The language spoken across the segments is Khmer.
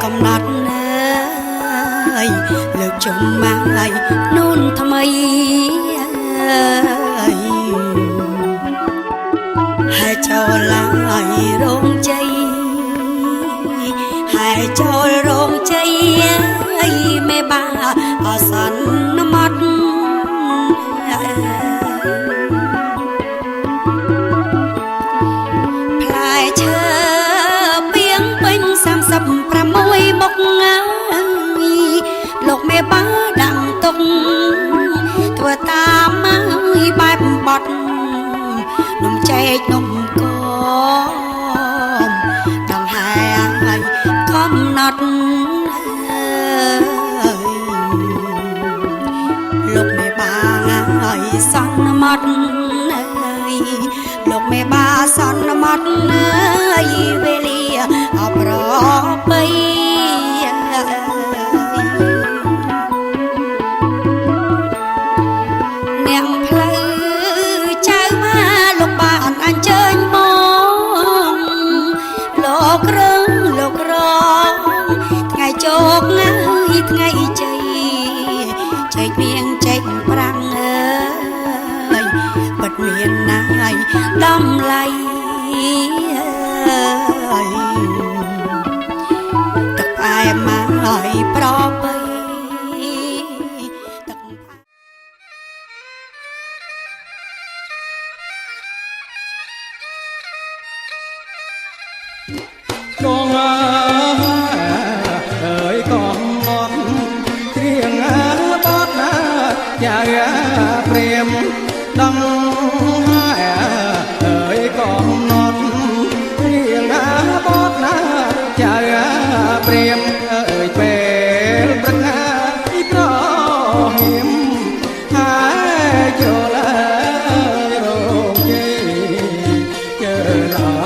កំណត់អើយលើកចំមកនូនថ្មីហើយចូលឡើយរោងជ័យហើយចូលរោងជ័យអីមេបាអសន្មត់ផ្លែឈើពីងពេញ36មុខលោកមេបាដាំងទុកធ្វើតាមបែបបត់នំចេកនំកមដងហើយកំណត់លោកមេបាហើយសន្មត់លោកមេបាសន្មត់វេលាអប្របីអ្នកផ្លូវចៅមកលោកបានអញ្ជើញមកលោករងលោករងថ្ងៃជោគថ្ងៃជ័យចែកមៀងចែកប្រាំងអើយពិតមានណាស់តម្លៃទឹកផ្អែមមកហើយប្របីดวงเอ๋ยกองมดเรียงบอดนะอย่าเปรียมดังเอ๋ยกองมดเรียงบอดนะอย่าเปรียมเอ๋ยเป็นประงาที่เพราะหิมหายโจลโรงเจเจอลา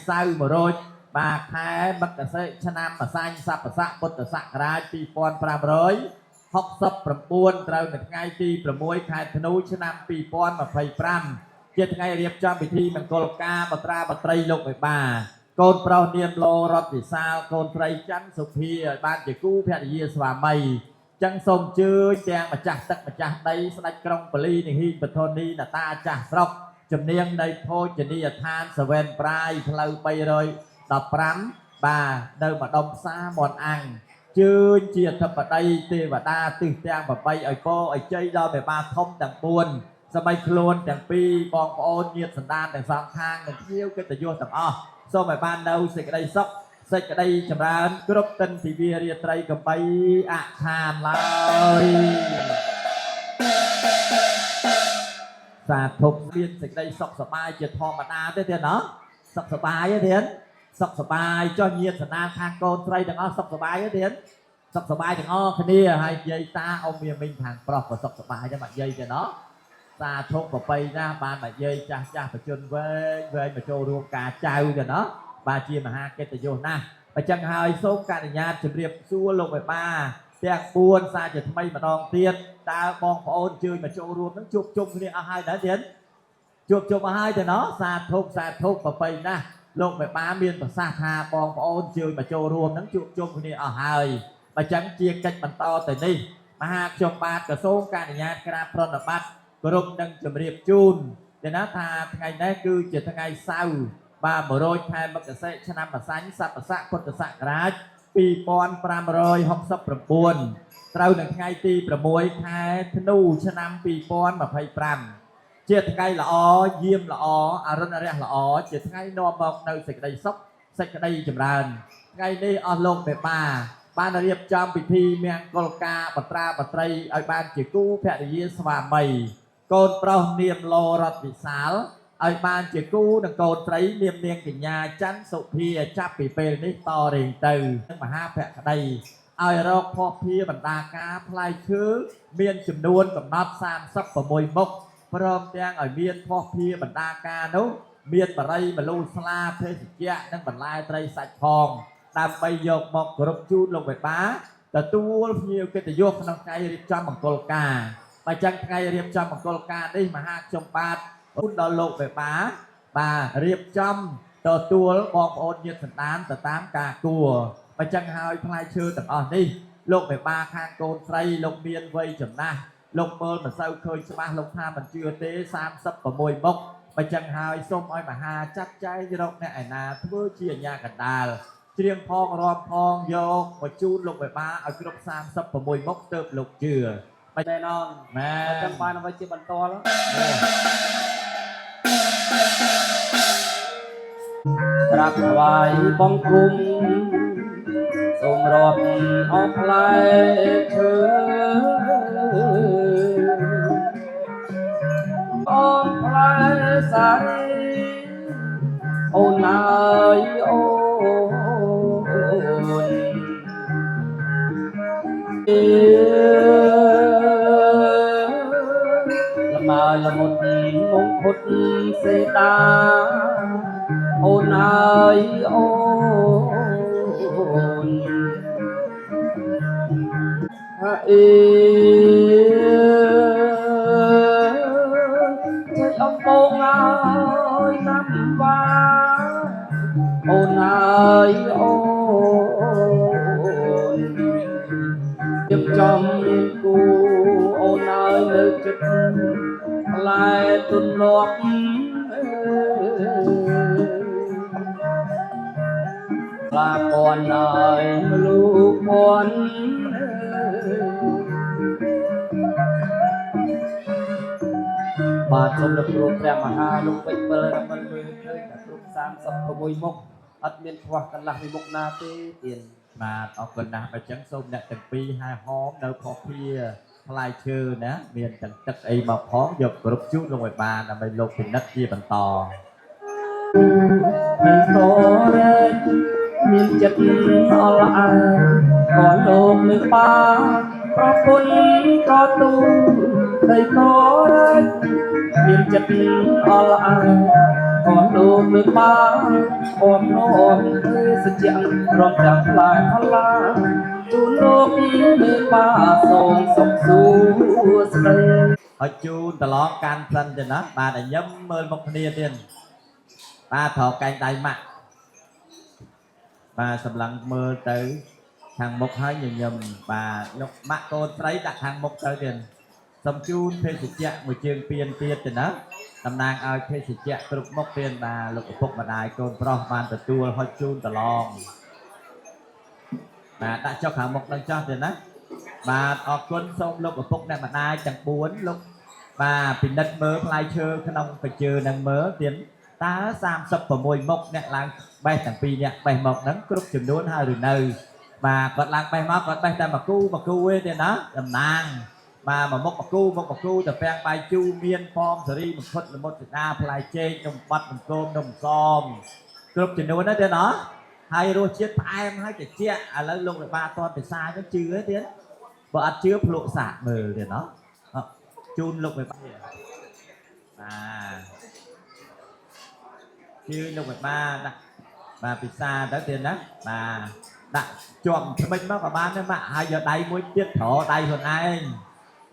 សៅ100 បាទខែមករាឆ្នាំបសាញ់ស័ព្ទស័កពុទ្ធសករាជ2569ត្រូវនៅថ្ងៃទី6ខែធ្នូឆ្នាំ2025ជាថ្ងៃរៀបចំពិធីមង្គលការបត្រាបត្រីលោកវិបាកូនប្រុសនាមលោរតវិសាលកូនស្រីច័ន្ទសុភាឲ្យបានជាគូភរិយាស្វាមីចឹងសូមជឿទាំងម្ចាស់ទឹកម្ចាស់ដីស្ដេចក្រុងប៉ូលីនិហិបធនីនតាចាស់ស្រុកជំនាញនៃភោជនីយដ្ឋានសវែនប្រាយផ្លូវ315បាទនៅម្ដុំផ្សារមាន់អាំងជឿជាធិបតីទេវតាទិសទាំង8ឲ្យពរឲ្យជ័យដល់មេបាធំទាំង4សម័យខ្លួនទាំងពីរបងប្អូនញាតិសន្តានទាំងសងខាងនិងភ្ញៀវកិត្តិយសទាំងអស់សូមឲ្យបាននៅសេចក្តីសុខសេចក្តីចម្រើនគ្រប់ទិនទិវារាត្រីកំបីអខានឡើយសាធុមានសេចក្តីសុខសប្បាយជាធម្មតាទេទៀតណោះសុខសប្បាយទេទៀតសុខសប្បាយចុះញាតិសន្តានខាងកូនស្រីទាំងអស់សុខសប្បាយទេទៀតសុខសប្បាយទាំងអស់គ្នាហើយយាយតាអ៊ំមីមីងខាងប្រុសក៏សុខសប្បាយដែរមកយាយទេណោះសាធុប្របីណាបានមកយាយចាស់ចាស់បជនវែងមកចូលរួមការចៅទេណោះបាទជាមហាកិត្តិយសណាស់អញ្ចឹងហើយសូមកញ្ញាញាតជម្រាបសួរលោកមេបាទាំង4សារជាថ្មីម្ដងទៀតតើបងប្អូនជើញមកចូលរួមនឹងជួបជុំគ្នាអស់ហើយដែរទៀតជួបជុំអស់ហើយទេណោះសាធុប្របីណាស់លោកមេបាមានប្រសាសន៍ថាបងប្អូនជើញមកចូលរួមនឹងជួបជុំគ្នាអស់ហើយអញ្ចឹងជាកិច្ចបន្តទៅនេះមហាខ្ញុំបាទក៏សូមកញ្ញាញាតក្រាបប្រណិប័តគ្រប់នឹងជម្រាបជូនទេណាថាថ្ងៃនេះគឺជាថ្ងៃសៅរ៍បាទ100ខែមករាឆ្នាំបសាញ់ស័ព្ទស័កពុទ្ធសករាជ2569ត្រូវនៅថ្ងៃទី6ខែធ្នូឆ្នាំ2025ជាថ្ងៃល្អយាមល្អអរុណរះល្អជាថ្ងៃនាំមកនៅសេចក្តីសុខសេចក្តីចម្រើនថ្ងៃនេះអស់លោកមេបាបានរៀបចំពិធីមង្គលការបត្រាបត្រីឲ្យបានជាគូភរិយាស្វាមីកូនប្រុសនាមលោរតវិសាលឲ្យបានជាគូនឹងកូនស្រីនាមនាងកញ្ញាច័ន្ទសុភាចាប់ពីពេលនេះតរេងទៅមហាភក្តីឲ្យរកភ័ព្វភាបណ្ដាការផ្លែឈើមានចំនួនកំណត់36មុខព្រមទាំងឲ្យមានភ័ព្វភាបណ្ដាការនោះមានបរិយមលូស្លាភេសជ្ជៈនិងបន្លែត្រីសាច់ផងដើម្បីយកមកគោរពជូនលោកមេបាទទួលភ្ញៀវកិត្តិយសក្នុងថ្ងៃរៀបចំមង្គលការបើចឹងថ្ងៃរៀបចំមង្គលការនេះមហាខ្ញុំបាទឧនដល់លោកមេបាបាទរៀបចំទទួលបងប្អូនញាតិសន្តានទៅតាមការគួរបើចឹងហើយផ្លែឈើទាំងអស់នេះលោកមេបាខាងកូនស្រីលោកមានវ័យចំណាស់លោកមើលមិនសូវឃើញច្បាស់លោកថាមិនជឿទេ36មុខបើចឹងហើយសូមឲ្យមហាចាត់ចែងរកអ្នកឯណាធ្វើជាអាជ្ញាកណ្ដាលច្រៀងផងរាប់ផងយកមកជូនលោកមេបាឲ្យគ្រប់36មុខទើបលោកជឿមិនទេណងមែនចាំបានអ្វីជាបន្តក្រាបថ្វាយបង្គំសូមរាប់អស់ផ្លែឈើអស់ផ្លែសារីអូនអើយអូនល្មើល្មុតមងពុតសេតាអូនអើយអូនអេជួយអំពងអើយណាំវ៉ាអូនអើយអូនជិបចំគូអូនអើយនៅចិត្តផ្លែទុនលប់ឡាពន់អើយមលូពន់បាទសូមរំលឹកព្រះមហាលោកពេជ្រ7រំលឹកឃើញតែគ្រប់36មុខអត់មានខ្វះកន្លះមួយមុខណាទេទៀតបាទអរគុណណាស់បើចឹងសូមអ្នកទាំងពីរហែហោមនៅភ័ព្វភាផ្លែឈើណាមានទាំងទឹកអីមកផងយកគ្រប់ជូនលោកឲ្យបានដើម្បីលោកពិនិត្យជាបន្តមានតរ៉េមានចិត្តអល់អាក៏លោកលើបាប្រពន្ធក៏ទូដីតរ៉េមានចិត្តអល់អាក៏លោក លោកលើបានអូនអូនគឺជារំចាំផ្លាយផល្លាជូនលោកមេបាសូមសុខសួស្តីឲ្យជូនតឡងកាន់ផ្លិនទៅណាបាទឲ្យញឹមមើលមុខគ្នាទៀតបាទត្រកកែងដៃម៉ាក់បាទសម្លឹងមើលទៅខាងមុខហើយញញឹមបាទលោកម៉ាក់កូនស្រីដាក់ខាងមុខទៅទៀតសូមជូនភេសជ្ជៈមួយជើងពៀនទៀតទៅណាតំណាងឲ្យភេសជ្ជៈគ្រប់មុខទៀតបាទលោកឪពុកម្ដាយកូនប្រុសបានទទួលហុចជូនតឡងបាទដាក់ចុះខាងមុខនឹងចោះទៀតណាបាទអរគុណសូមលោកឪពុកអ្នកម្ដាយទាំង4លោកបាទពិនិត្យមើលផ្លែឈើក្នុងបញ្ជើនឹងមើលទៀតតើ36មុខអ្នកឡើងបេះទាំងពីរអ្នកបេះមកហ្នឹងគ្រប់ចំនួនហើយឬនៅបាទគាត់ឡើងបេះមកគាត់បេះតែមួយគូទេទេណាតំណាងបាទមួយមុខមួយគូទៅពាំងបាយជូរមានផមសេរីមង្ឃុតលមុតសេដាផ្លែចេកនំបាត់នំគមនំសមគ្រប់ចំនួនហ្នឹងទេណាហើយរសជាតិផ្អែមហើយត្រជាក់ឥឡូវលោកលោកបាទតតពិសាទៅជឿទេទៀតបើអត់ជឿភ្លក់សាកមើលទេណាជូនលោកបាទជឿលោកបាទដាក់បាទពិសាទៅទៀតណាបាទដាក់ជាប់ថ្មិចមកក៏បានដែរម៉ាក់ហើយយកដៃមួយទៀតត្រដៃខ្លួនឯង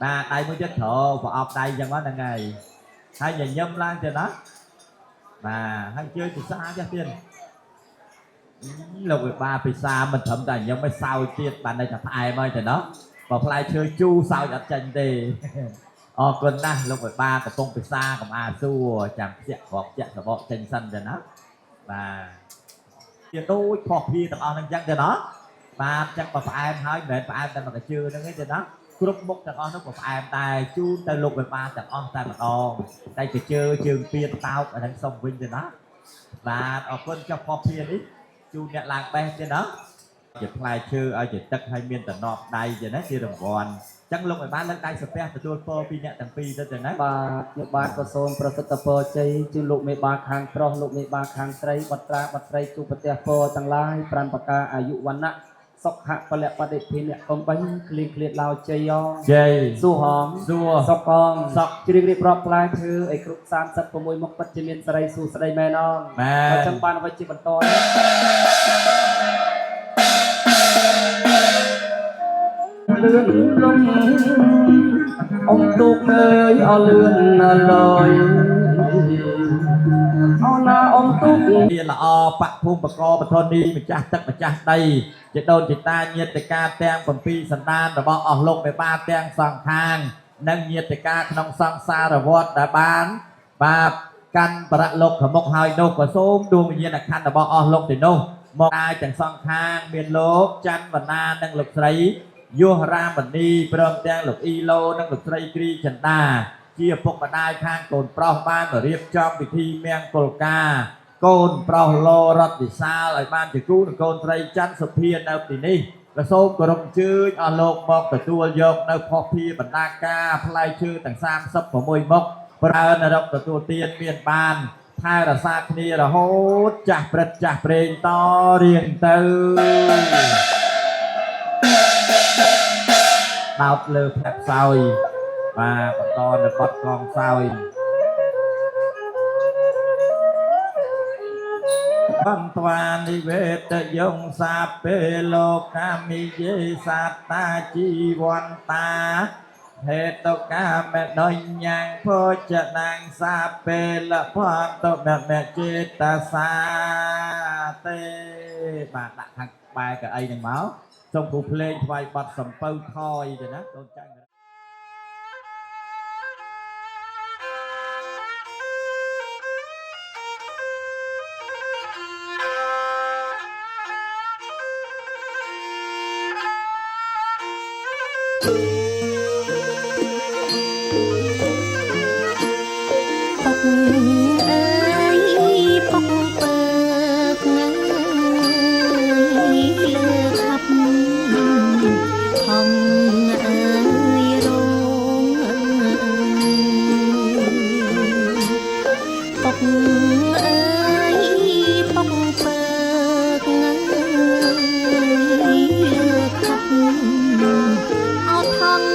បាទដៃមួយទៀតត្រប្រអប់ដៃចឹងហ្នឹងហើយហើយញញឹមឡើងទៀតណាបាទហើយជឿពិសាចាស់ទៀតលោកបាទពិសាមិនត្រឹមតែញញឹមឲ្យសោយទៀតបានតែផ្អែមហើយទៅណាបើផ្លែឈើជូរសោយអត់ចាញ់ទេអរគុណណាស់លោកបាទកំពុងពិសាកំអាសួរចាំភ្ជាក់ក្រកជាក់សបកចេញសិនទៅណាបាទជាដូចខុសគ្នាទាំងអស់ហ្នឹងចឹងទៅណាបាទចឹងបើផ្អែមហើយមិនមែនផ្អែមតែមកកជឿហ្នឹងទេណាគ្រប់មុខទាំងអស់ហ្នឹងក៏ផ្អែមតែជូនទៅលោកបាទទាំងអស់តែម្ដងតែកជើជើងពៀតតោកអាហ្នឹងសុំវិញទៅណាបាទអរគុណចុះខុសគ្នានេះជូនអ្នកឡើងបេះទៀតណាជាផ្លែឈើឲ្យជាទឹកឲ្យមានតំណប់ដៃចឹងណាជារង្វាន់ចឹងលោកឲ្យបានលើកដៃសំពះទទួលពរពីអ្នកទាំងពីរទៅទៅណាបាទខ្ញុំបាទក៏សូមប្រសិទ្ធពរជ័យជូនលោកមេបាខាងប្រុសលោកមេបាខាងស្រីបត្រាបត្រីជួបប្រទេសពរទាំងឡាយ5ប្រការអាយុវណ្ណៈសុខៈពលៈបដិភិអ្នកកំបីគ្លៀងគ្លៀតឡោជ័យជ័យស៊ូហងស៊ូសុកកងសុកជ្រៀងរៀបរាប់ផ្លែឈើឲ្យគ្រប់36មុខពិតជាមានសេរីសួស្តីមែនអងអញ្ចឹងបានអ្វីជាបន្តលឿនលំអងទូកអើយអលឿនឡយអូណាអងទូកវាល្អបភូមិបកបធនីម្ចាស់ទឹកម្ចាស់ដីជាដូនជាតាញាតិកាទាំង7សន្តានរបស់អស់លោកមេបាទាំងសងខាងនិងញាតិកាក្នុងសង្សារវត្តដែលបានបាទកាន់ប្រៈលោកខមុខហើយនោះក៏សូមដួងវិញ្ញាណក្ខន្ធរបស់អស់លោកទីនោះមកអាយទាំងសងខាងមានលោកច័ន្ទវណ្ណានិងលោកស្រីយុះរាមនីព្រមទាំងលោកអ៊ីឡូនិងលោកស្រីគ្រីចិន្តាជាពុកម្ដាយខាងកូនប្រុសបានរៀបចំពិធីមង្គលការកូនប្រុសលោរតវិសាលឲ្យបានជាគូនឹងកូនស្រីច័ន្ទសុភានៅទីនេះក៏សូមគោរពអញ្ជើញអស់លោកមកទទួលយកនៅផុសភាបណ្ដាការផ្លែឈើទាំង36មុខប្រើនរកទទួលទានមានបានថែរក្សាគ្នារហូតចាស់ព្រឹកចាស់ព្រេងតរៀងទៅដោតលើផ្លែផ្សោយបាទបន្តនៅបត់កងសោយបន្ទវានិវេតយងសាពេលោកាមិយេសតាជីវន្តាហេតុកាមេដញ្ញាំងភោចនាងសាពេលផន្តមេចេតសាទេបាទដាក់ខាងបែកៅអីនឹងមកសូមគ្រូភ្លេងថ្វាយបទសំពៅថយទៅណាកូនចៅអត់ថង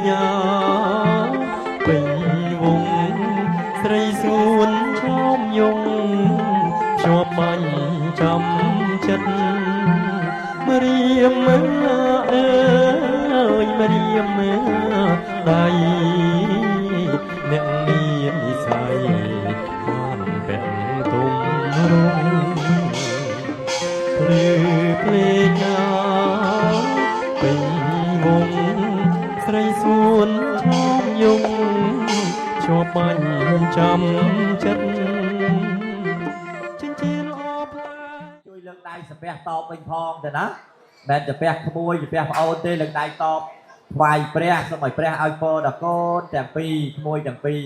ញ៉ាពេញវងស្រីសួនឈោមយងជាប់បាញ់ចាំចិត្តមរៀមអើយមរៀមដៃអ្នកមាននិស័យបានពាក់ទុំរងភ្លឺភ្លេងណាពេញវងស្រីសួនឈោមយងជាប់បាញ់ចាំចិត្តចិញ្ចៀនអបផ្លែ ជួយលើកដៃសាពះតបវិញផងទៅណាមិនសាពះក្មួយសាពះប្អូនទេលើកដៃតបថ្វាយព្រះសូមឲ្យព្រះឲ្យពរដល់កូនទាំងពីរក្មួយទាំងពីរ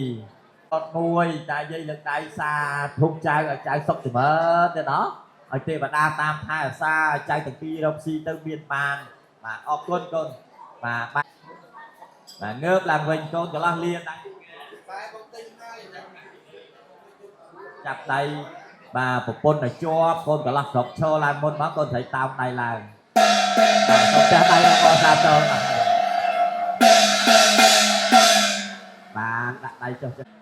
អត់មួយតែយាយលើកដៃសាធុកចៅឲ្យចៅសុខចម្រើនទៅណាឲ្យទេវតាតាមថែអាសាឲ្យចៅទាំងពីររកស៊ីទៅមានបានបាទអរគុណកូនបាទងើបឡើងវិញកូនកន្លះលាដៃចាប់ដៃបាទប្រពន្ធឲ្យជាប់កូនកន្លះស្រុកឈរឡើងមុនមកកូនត្រូវតោងដៃឡើងបាទសូមចាស់ដៃរបស់សាទរបាទដាក់ដៃចុះ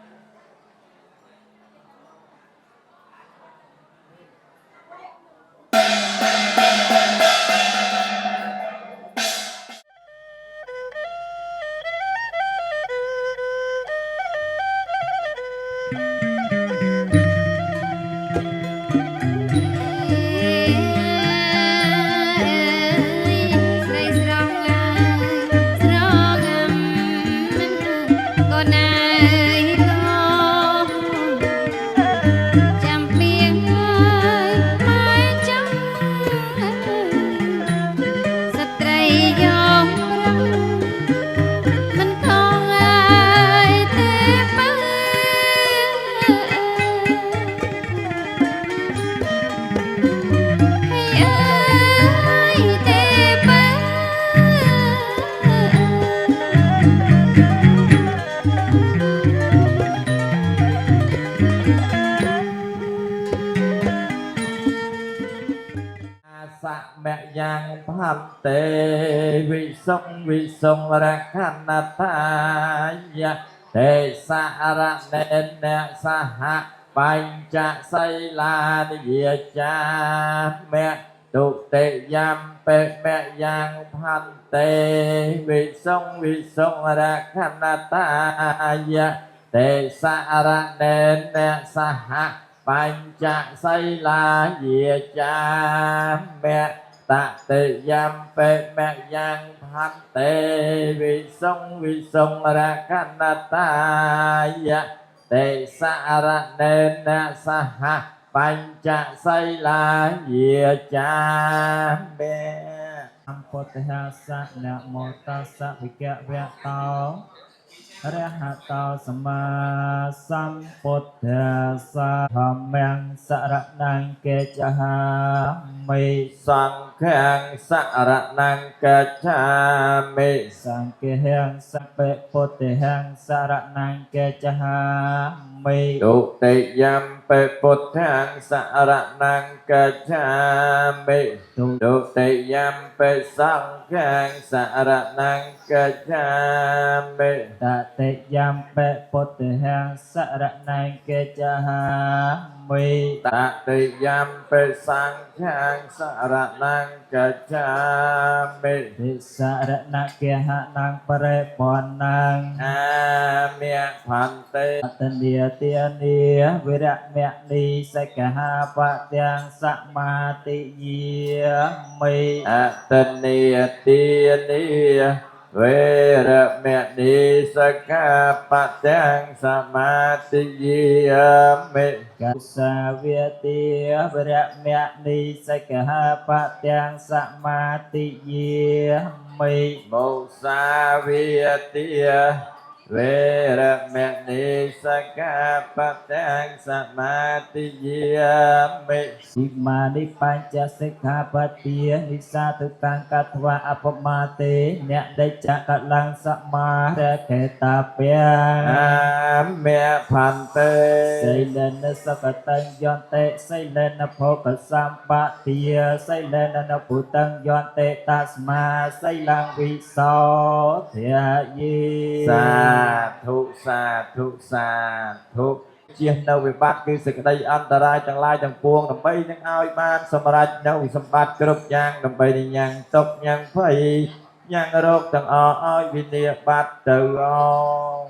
មយ៉ាងផាត់ទេវិសុងរខណតាយទេសរណេនសហបញ្ចសីលានិយាចាមេទុតិយំពេមេយ៉ាងផាត់ទេវិសុងរខណតាយទេសរណេនសហបញ្ចសីលាយាចាមេតតិយំពេមេយ៉ាងផាត់ទេវិសុងរខណតាយទេសរណេនសហបញ្ចសីលាយាចាមេអំពុទ្ធហាសៈនមោតស្សៈវិកវៈតោរហតោសម្មាសម្ពុទ្ធស្សៈធម្មំសរណង្កេចហាមិសង្ឃំសរណង្កេចហាមិសង្ឃំសពៈពុទ្ធំសរណង្កេចហាមិទុតិយំពេពុទ្ធំសរណង្កេចហាមិទុតិយំពេសង្ឃំសរណង្កេចហាមិតតិយំពេពុទ្ធំសរណង្កេចហាមិតតិយំពេសង្ឃំសរណង្កេចហាមិទិសរណកេហនំបរិបនំអាមិផន្តេអតនិទានិវិរមនីសិក្ខាបទាំងសមាទិយាមិអតនិទានិវេរមនីសិក្ខាបទាំងសមាទិយាមិកសាវាទាវរមនីសិក្ខាបទាំងសមាទិយាមិមុសាវាទាវ เวรมณีสกาปะตังสมาธิเยมิ สิมานิปัญจสิกขาปฏินิสาตุตังกัตวะอปมาเตเนี่ยได้จักลังสมาระเกตาเปีย อาเมพันเต ไซเลนสกตังยอนเตไซเลนโภกสัมปะเตียไซเลนปุตังยอนเตตัสมาไซลังวิโสเทียยี สาธุสาธุสาธุជានៅវិបត្តិគឺសេចក្តីអន្តរាយទាំងឡាយទាំងពួងដើម្បីនឹងឲ្យបានសម្រេចនៅសម្បត្តិគ្រប់យ៉ាងដើម្បីនឹងញ៉ាំងទុកញ៉ាំងភ័យញ៉ាំងរោគទាំងអស់ឲ្យវិនាសបាត់ទៅអង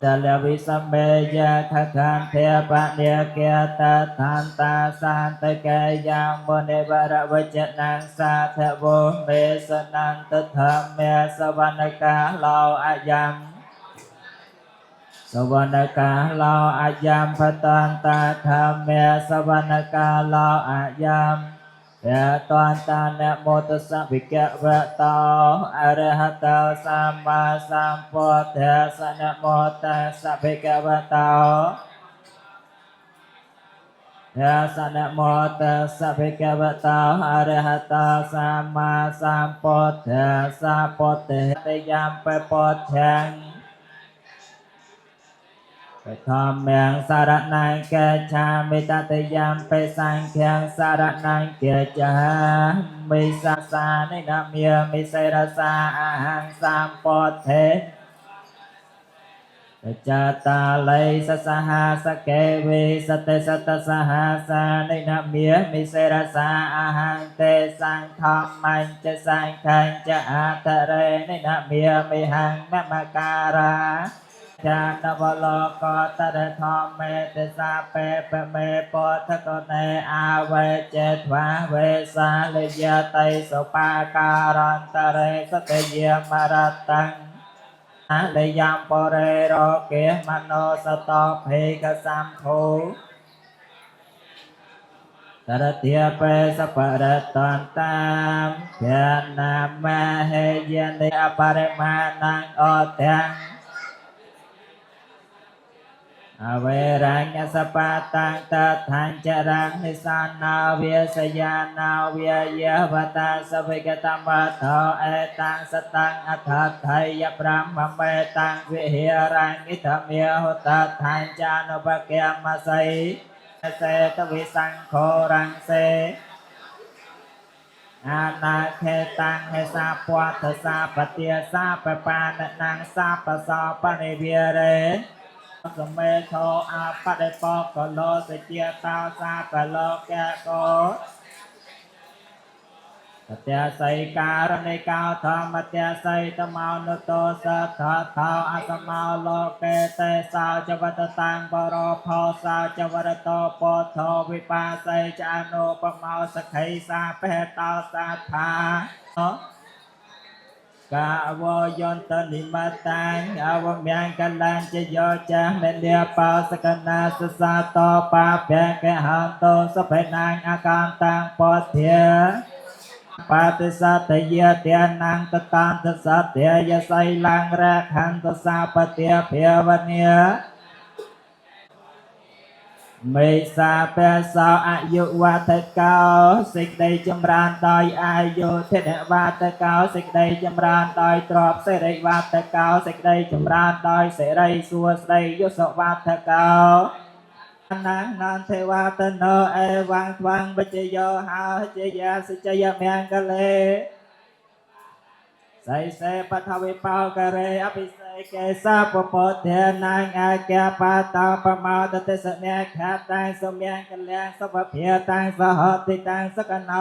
ตะเลวิสัมเมยะทะคันเทปะเนียเกตะทันตาสันตะเกยังโมเนบะระวจนังสาทะโวเมสนันตธรรมเมสวรรณกาลาอายัมสวรรณกาลาอายัมพตันตาธรรมเมสวรรณกาลาอายัมยะตอนตานะโมตัสสะภิกขวะโตอะระหะโตสัมมาสัมพุทธัสสะนะโมตัสสะภิกขวะโตยัสสะนะโมตัสสะภิกขวะโตอะระหะโตสัมมาสัมพุทธัสสะพุทธิตยัมปะพุทธังไปทำเมียงสารนังเกชามิตติยามไปสังเขียงสารนังเกจามิสัสสานินาเมียมิเสรสาอาหังสามปอเทจาตาเลยสัสหาสเกวิสเตสัตสหาสานินาเมียมิเสรสาอาหังเตสังธรรมันจะสังขันจะอาตะเรนินาเมียมิหังมะมะการาจานวโลกตระธอมเมตสาเปปเมปทะกเนอาเวเจตวาเวสาเลยไตสุปาการันตเรสเตเยมรตังเลยามปเรโรเกมโนสตอเพกสัมโภตระเทียเปสปะระตันตามเพียนามมาเฮเยนในอปาริมานังอเทียงอเวรัญญสปาตังตทัญจรังนิสานาเวียสยานาเวียเยวตาสเวกตัมวัฏโตเอตังสตังอัฏฐไทยพระมเมตังวิเหรังอิทเมียหุตทัญจานุปเกมะไสเสตวิสังโฆรังเสอานาเคตังเฮสาปวัตสาปเตียสาปปานนังสาปสาปนิเวียเรสเมโทอาปะเดปอกโลสเจียตาสาปโลแกโกตเตไสการณิกาธรรมเตไสตมาวนุโตสัทธาทาอาสมาวโลเกเตสาวจวัตตังปโรโพสาวจวรโตโปโทวิปาไสจานุปมาวสไขสาเปตาสัทธากาวยนตนิมัตตังอาวเมียงกันลังจะโยจะเมเลียปาสกนาสสาโตปาเปแกหันโตสเปนังอาการตังปอเทียปาติสัตเยเตียนังตตานตสัตเทียไสลังระขันตสาปเตียเพียวเนียไม่ทราบสาวอายุวัตเก่าสิ่งใดจำรานดอยอายุเทนวัตเก่าสิ่งใดจำรานดอยตรอบเสดวัตเก่าสิ่งใดจำรานดอยเสดสัวเสดยุสวัตเก่านังนันเทวาตโนเอวังทวังปัจจโยหาเจยาสิจยเมียงกะเลใส่เสปทวิปาวกะเรอภิเษกเกสาปปเทนังอาแกปาตาปมาตเตสเนขะตังสมยังกัลยังสัพเพตังสหติตังสกโน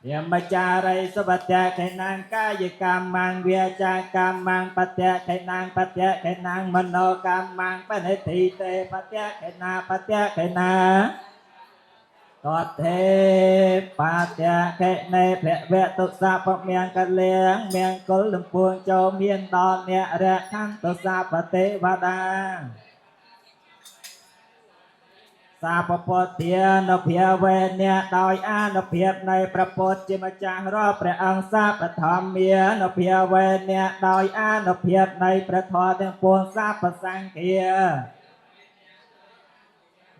เยมจาริสัพพะเขนังกายกรรมังเวียจากรรมังปัจเจเขนังปัจเจเขนังมโนกรรมังปณิทิเตปัจเจเขนาปัจเจเขนาตอเทปัจเจเขเนเพเวตุสาปเมียงกันเลียงเมียงกุลพวงโจเมียนตอนเนเรขันตุสาปเทวดาส សាពពុទ្ធានុភាវេអ្នកដោយអានុភាពនៃព្រះពុទ្ធជាម្ចាស់រាល់ព្រះអង្គសាបធម្មានុភាវេអ្នកដោយអានុភាពនៃព្រះធម៌ទាំងពួងសាបសង្ឃា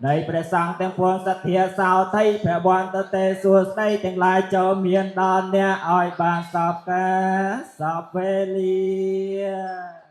នៃព្រះសង្ឃទាំងពួងសទ្ធាសោថៃព្រះបន្តទេសួស្ដីទាំងឡាយចូលមានដល់អ្នកឲ្យបានសពកាសពវេលា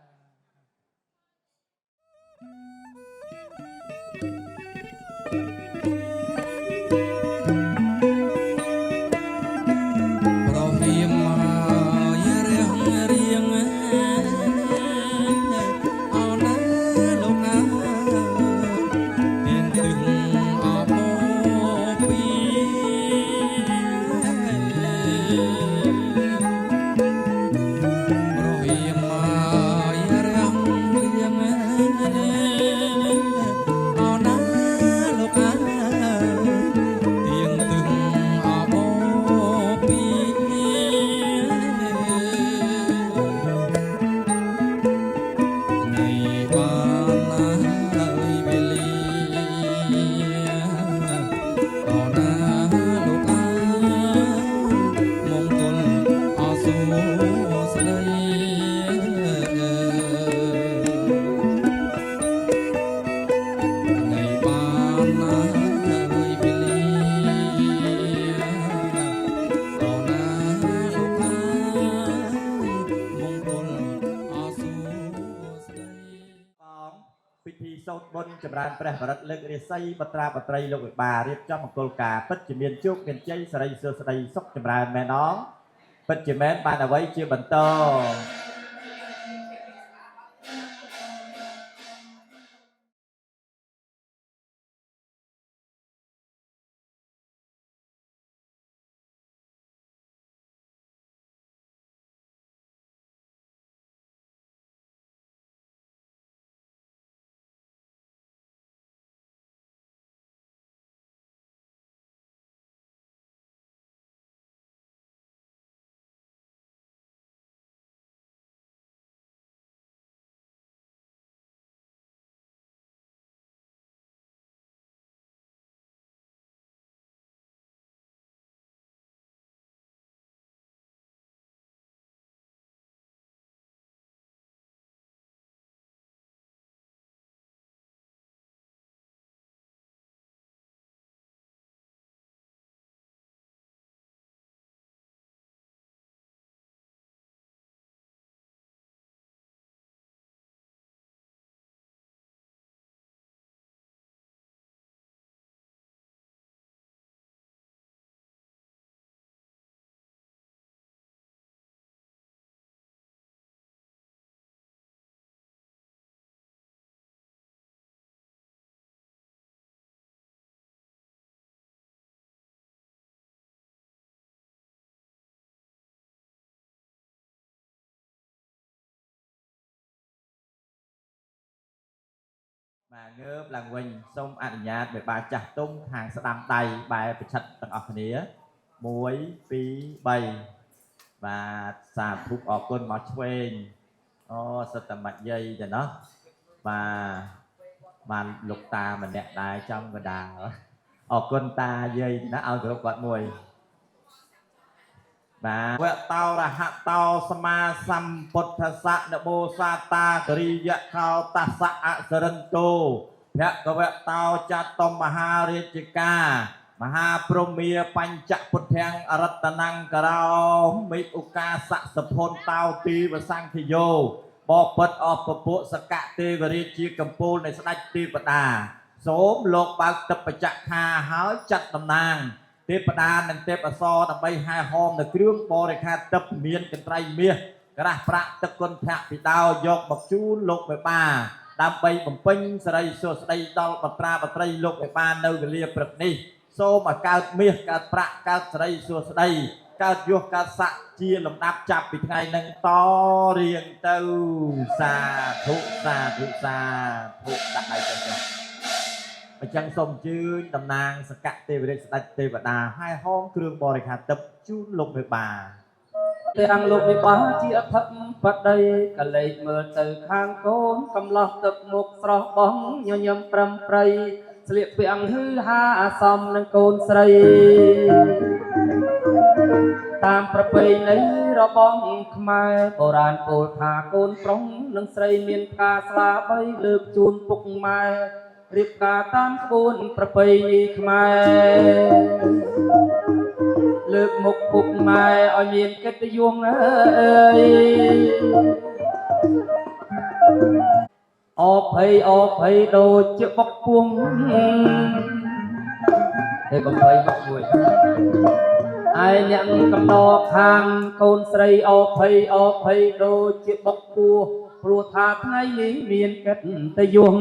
ពិធីសូត្របុណ្យចម្រើនព្រះបរិត្តលើករាសីបត្រាបត្រីលោកវិបារៀបចំមង្គលការពិតជាមានជោគមានជ័យសិរីសួស្តីសុខចម្រើនមែនអងពិតជាមែនបានអ្វីជាបន្តបាទងើបឡើងវិញសូមអនុញ្ញាតមេបាចាស់ទុំខាងស្ដាំដៃបែរប្រឆិតទាំងអស់គ្នា1 2 3បាទសាធុអរគុណមកឆ្វេងអូសត្វតមយាយទៅណោះបាទបានលោកតាម្នាក់ដែរចំកដាលអរគុណតាយាយណាឲ្យគ្រប់គាត់មួយបាទវតោរហតោសមាសម្ពុទ្ធស្សៈនមោសាតាករិយកោតស្សៈអសរិន្ទោភគវតោចតមហារាជកាមហាព្រហ្មាបញ្ចពុទ្ធាំងអរតនង្ករោមិឧកាសៈសភុនតោទីវសង្ឃយោបបិទ្ធអពពុសកៈទេវរាជជាកម្ពូលនៃស្ដេចទេវតាសូមលោកបើកទឹកបច្ចៈខាហើយចាត់តំណាងទេពតានិងទេពអសរដើម្បីហែហោមនៅគ្រឿងបរិក្ខារទឹកមានកន្ត្រៃមាសក្រាស់ប្រាក់ទឹកគុណភៈពីដោយកមកជូនលោកមេបាដើម្បីបំពេញសិរីសួស្តីដល់បត្រាបត្រីលោកមេបានៅវេលាព្រឹកនេះសូមឲ្យកើតមាសកើតប្រាក់កើតសិរីសួស្តីកើតយសកើតស័កជាលំដាប់ចាប់ពីថ្ងៃនឹងតរៀងទៅសាធុសាធុសាធុដាក់ឲ្យទៅអញ្ចឹងសូមអញ្ជើញតំណាងសកៈទេវរាជស្ដេចទេវតាហើយហោមគ្រឿងបរិក្ខារទឹកជូនលោកមេបាទាំងលោកមេបាជាអធិបតីកលេចមើលទៅខាងកូនកំឡោះទឹកមុខស្រស់បងញញឹមប្រំប្រៃ ស្លៀកពាក់ហឺហាសំនឹងកូនស្រីតាមប្រពៃណីរបស់ខ្មែរបុរាណពោលថាកូនប្រុសនិងស្រីមានផ្កាស្លា3លើកជូនពុកម៉ែរៀបការតាមក្បួនប្រពៃណីខ្មែរលើកមុខពុកម៉ែឲ្យមានកិត្តិយសអើយអភ័យដូចជាបុកពួងទេបំភ័យមកមួយឯអ្នកកំដរខាងកូនស្រីអភ័យដូចជាបុកពោះព្រោះថាថ្ងៃនេះមានកិត្តិយស